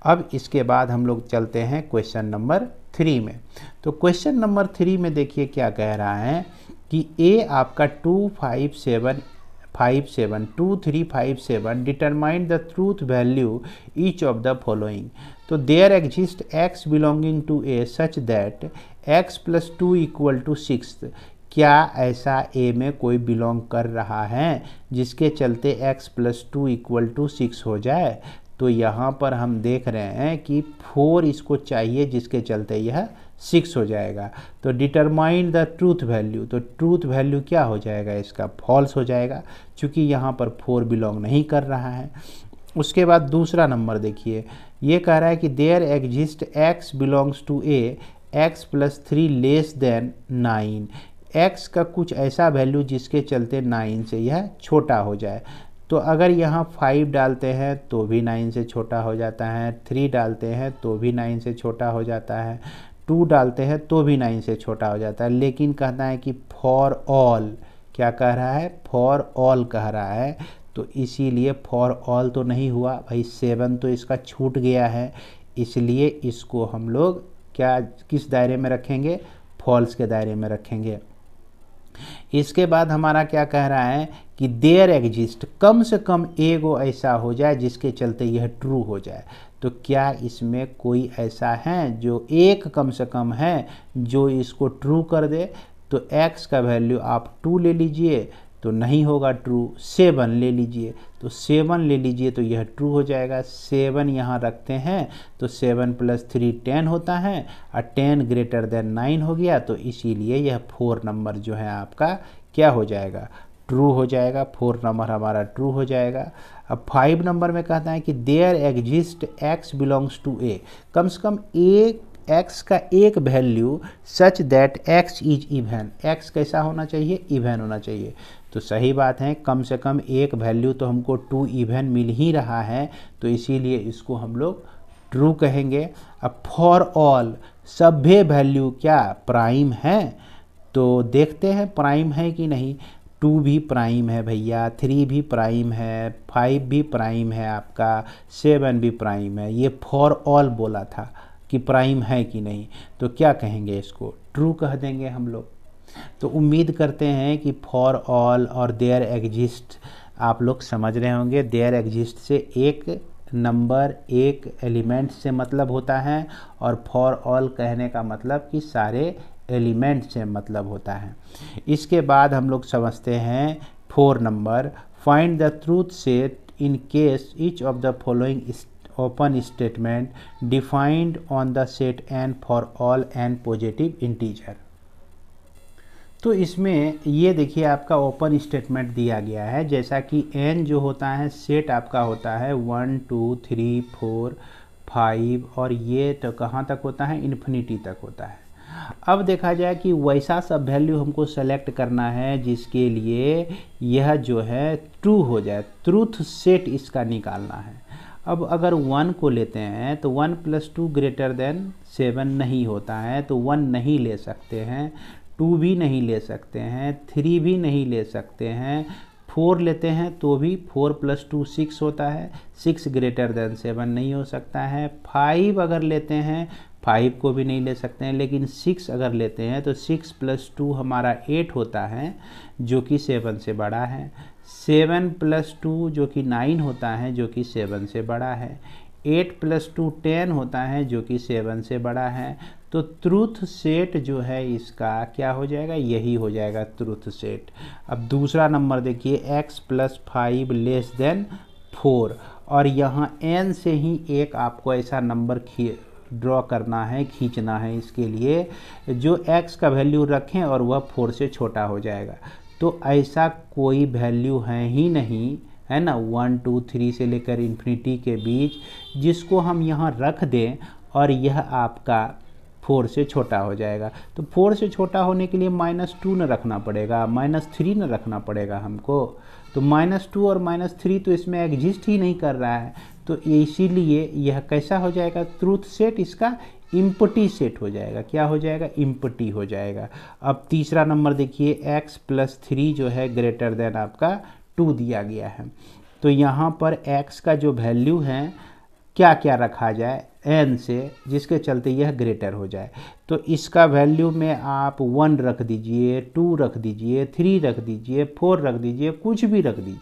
अब इसके बाद हम लोग चलते हैं क्वेश्चन नंबर 3 में। तो क्वेश्चन नंबर 3 में देखिए क्या कह रहा है कि ए आपका 2 5 7 5 7 2 3 5 7 determine the truth value each of the following. तो there exist x belonging to A such that x plus 2 equal to 6, क्या ऐसा a में कोई बिलोंग कर रहा है जिसके चलते x प्लस 2 इक्वल टू 6 हो जाए? तो यहाँ पर हम देख रहे हैं कि 4 इसको चाहिए जिसके चलते यह 6 हो जाएगा। तो डिटरमाइन द ट्रूथ वैल्यू, तो ट्रूथ वैल्यू क्या हो जाएगा इसका? फॉल्स हो जाएगा, क्योंकि यहाँ पर 4 बिलोंग नहीं कर रहा है। उसके बाद दूसरा नंबर देखिए, ये कह रहा है कि there exist x belongs to a x plus 3 less than 9, x का कुछ ऐसा वैल्यू जिसके चलते 9 से यह छोटा हो जाए। तो अगर यहाँ 5 डालते हैं तो भी 9 से छोटा हो जाता है, 3 डालते हैं तो भी 9 से छोटा हो जाता है, 2 डालते हैं तो भी 9 से छोटा हो जाता है। लेकिन कहता है कि फॉर ऑल, क्या कह रहा है? फॉर ऑल कह रहा है। तो इसीलिए फॉर ऑल तो नहीं हुआ भाई, 7 तो इसका छूट गया है, इसलिए इसको हम लोग क्या किस दायरे में रखेंगे? फॉल्स के दायरे में रखेंगे। इसके बाद हमारा क्या कह रहा है कि देयर एग्जिस्ट, कम से कम एगो ऐसा हो जाए जिसके चलते यह ट्रू हो जाए। तो क्या इसमें कोई ऐसा है जो एक कम से कम है जो इसको ट्रू कर दे? तो x का वैल्यू आप 2 ले लीजिए तो नहीं होगा ट्रू, 7 ले लीजिए तो 7 ले लीजिए तो यह ट्रू हो जाएगा। 7 यहाँ रखते हैं तो 7 प्लस 3 10 होता है और 10 ग्रेटर देन 9 हो गया, तो इसीलिए यह 4 नंबर जो है आपका क्या हो जाएगा? ट्रू हो जाएगा। 4 नंबर हमारा ट्रू हो जाएगा। अब 5 नंबर में कहता है कि there exist x belongs to a, कम से कम एक x का एक value such that x is even, x कैसा होना चाहिए? इवन होना चाहिए। तो सही बात है, कम से कम एक वैल्यू तो हमको 2 इवन मिल ही रहा है, तो इसीलिए इसको हम लोग ट्रू कहेंगे। अब फॉर ऑल, सभ्य वैल्यू क्या प्राइम है? तो देखते हैं प्राइम है कि नहीं। 2 भी प्राइम है भैया, 3 भी प्राइम है, 5 भी प्राइम है आपका, 7 भी प्राइम है। ये फॉर ऑल बोला था कि प्राइम है कि नहीं, तो क्या कहेंगे? इसको ट्रू कह देंगे हम लोग। तो उम्मीद करते हैं कि फॉर ऑल और देयर एग्जिस्ट आप लोग समझ रहे होंगे। देयर एग्जिस्ट से एक नंबर, एक एलिमेंट से मतलब होता है, और फॉर ऑल कहने का मतलब कि सारे एलिमेंट से मतलब होता है। इसके बाद हम लोग समझते हैं 4 number, find the truth set in case each of the following open statement defined on the set n for all n positive integer. तो इसमें ये देखिए आपका ओपन स्टेटमेंट दिया गया है, जैसा कि n जो होता है सेट आपका होता है 1 2 3 4 5, और ये तो कहाँ तक होता है? इन्फिनिटी तक होता है। अब देखा जाए कि वैसा सब वैल्यू हमको सेलेक्ट करना है जिसके लिए यह जो है ट्रू हो जाए, ट्रूथ सेट इसका निकालना है। अब अगर 1 को लेते हैं तो 1 प्लस 2 ग्रेटर देन 7 नहीं होता है, तो 1 नहीं ले सकते हैं, 2 भी नहीं ले सकते हैं, 3 भी नहीं ले सकते हैं, 4 लेते हैं तो भी 4 प्लस 2 6 होता है, 6 ग्रेटर देन 7 नहीं हो सकता है। 5 अगर लेते हैं 5 को भी नहीं ले सकते हैं, लेकिन 6 अगर लेते हैं तो 6 प्लस 2 हमारा 8 होता है जो कि 7 से बड़ा है। 7 प्लस 2 जो कि 9 होता है जो कि 7 से बड़ा है। 8 प्लस 2 10 होता है जो कि 7 से बड़ा है। तो ट्रूथ सेट जो है इसका क्या हो जाएगा? यही हो जाएगा ट्रूथ सेट। अब दूसरा नंबर देखिए, x प्लस 5 लेस देन 4, और यहाँ n से ही एक आपको ऐसा नंबर ड्रॉ करना है, खींचना है इसके लिए जो x का वैल्यू रखें और वह 4 से छोटा हो जाएगा। तो ऐसा कोई वैल्यू है ही नहीं, है ना, 1 2 3 से लेकर इन्फिनिटी के बीच जिसको हम यहाँ रख दें और यह आपका 4 से छोटा हो जाएगा। तो 4 से छोटा होने के लिए -2 न रखना पड़ेगा, -3 न रखना पड़ेगा हमको। तो -2 और -3 तो इसमें एग्जिस्ट ही नहीं कर रहा है, तो इसीलिए यह कैसा हो जाएगा? ट्रूथ सेट इसका इम्पटी सेट हो जाएगा। क्या हो जाएगा? इम्पटी हो जाएगा। अब तीसरा नंबर देखिए, x प्लस 3 जो है ग्रेटर देन आपका 2 दिया गया है। तो यहाँ पर x का जो वैल्यू है क्या क्या रखा जाए n से, जिसके चलते यह ग्रेटर हो जाए। तो इसका वैल्यू में आप 1 रख दीजिए, 2 रख दीजिए, 3 रख दीजिए, 4 रख दीजिए, कुछ भी रख दीजिए,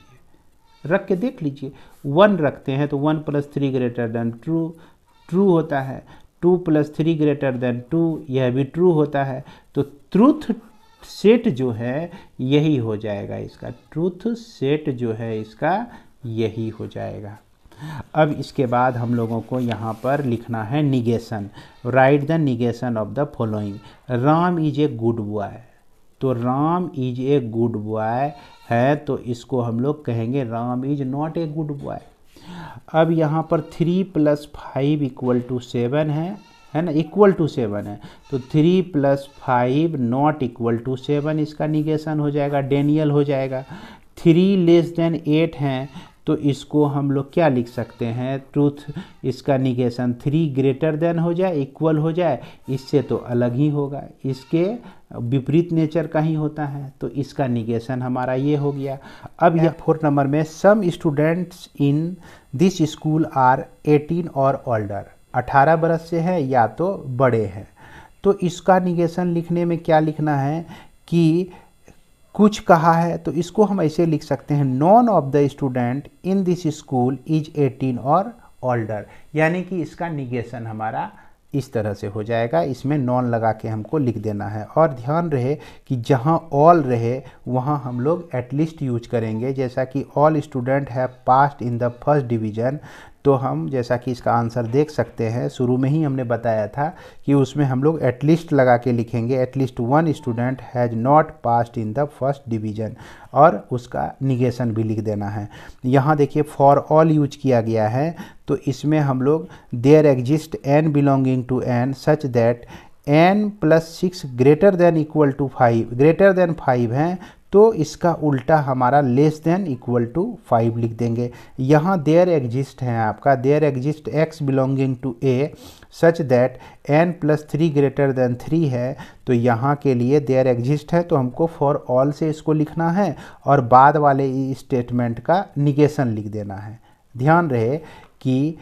रख के देख लीजिए। 1 रखते हैं तो 1 प्लस 3 ग्रेटर देन ट्रू होता है। 2 + 3 > 2, यह भी ट्रू होता है। तो ट्रूथ सेट जो है यही हो जाएगा इसका, ट्रूथ सेट जो है इसका यही हो जाएगा। अब इसके बाद हम लोगों को यहाँ पर लिखना है negation. Write the negation of the following. Ram is a good boy, तो Ram is a good boy है, तो इसको हम लोग कहेंगे Ram is not a good boy. अब यहाँ पर 3 + 5 = 7 है ना, इक्वल टू 7 है, तो 3 + 5 नॉट इक्वल टू 7 इसका निगेशन हो जाएगा, डेनियल हो जाएगा। 3 < 8 हैं, तो इसको हम लोग क्या लिख सकते हैं, ट्रूथ इसका निगेशन 3 < हो जाए, इक्वल हो जाए, इससे तो अलग ही होगा, इसके विपरीत नेचर का ही होता है, तो इसका निगेशन हमारा ये हो गया। अब यह 4 नंबर में some students in this school are 18 और ओल्डर, 18 बरस से है या तो बड़े हैं। तो इसका निगेशन लिखने में क्या लिखना है कि कुछ कहा है, तो इसको हम ऐसे लिख सकते हैं, none of the student in this school is 18 और ओल्डर, यानी कि इसका निगेशन हमारा इस तरह से हो जाएगा, इसमें नॉन लगा के हमको लिख देना है। और ध्यान रहे कि जहां ऑल रहे वहां हम लोग एटलीस्ट यूज करेंगे, जैसा कि all student have passed in the first division, तो हम जैसा कि इसका आंसर देख सकते हैं, शुरू में ही हमने बताया था कि उसमें हम लोग एटलीस्ट लगा के लिखेंगे, at least 1 student has not passed in the first division, और उसका निगेशन भी लिख देना है। यहाँ देखिए फॉर ऑल यूज किया गया है, तो इसमें हम लोग there exist n belonging to n such that n + 6 > 5 greater than 5 हैं, तो इसका उल्टा हमारा लेस देन इक्वल टू 5 लिख देंगे। यहाँ देयर एग्जिस्ट है आपका, there exist x belonging to a such that n + 3 < 3 है, तो यहाँ के लिए देयर एग्जिस्ट है, तो हमको फॉर ऑल से इसको लिखना है और बाद वाले स्टेटमेंट का निगेशन लिख देना है। ध्यान रहे कि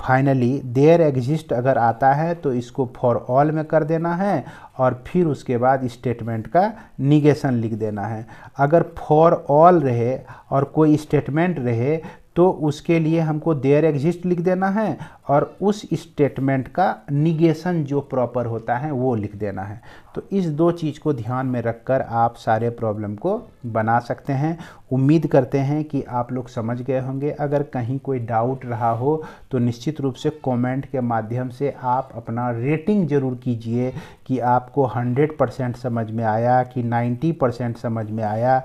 फाइनली देयर एग्जिस्ट अगर आता है तो इसको फॉर ऑल में कर देना है और फिर उसके बाद स्टेटमेंट का निगेशन लिख देना है। अगर फॉर ऑल रहे और कोई स्टेटमेंट रहे तो उसके लिए हमको देयर एग्जिस्ट लिख देना है और उस स्टेटमेंट का निगेशन जो प्रॉपर होता है वो लिख देना है। तो इस 2 चीज़ को ध्यान में रखकर आप सारे प्रॉब्लम को बना सकते हैं। उम्मीद करते हैं कि आप लोग समझ गए होंगे। अगर कहीं कोई डाउट रहा हो तो निश्चित रूप से कमेंट के माध्यम से आप अपना रेटिंग ज़रूर कीजिए कि आपको 100% समझ में आया कि 90% समझ में आया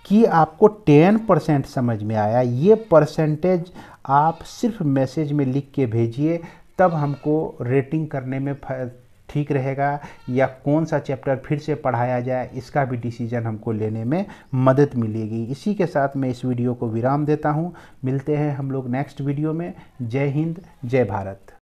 कि आपको 10% समझ में आया। ये परसेंटेज आप सिर्फ मैसेज में लिख के भेजिए, तब हमको रेटिंग करने में ठीक रहेगा, या कौन सा चैप्टर फिर से पढ़ाया जाए इसका भी डिसीजन हमको लेने में मदद मिलेगी। इसी के साथ मैं इस वीडियो को विराम देता हूँ। मिलते हैं हम लोग नेक्स्ट वीडियो में। जय हिंद, जय भारत।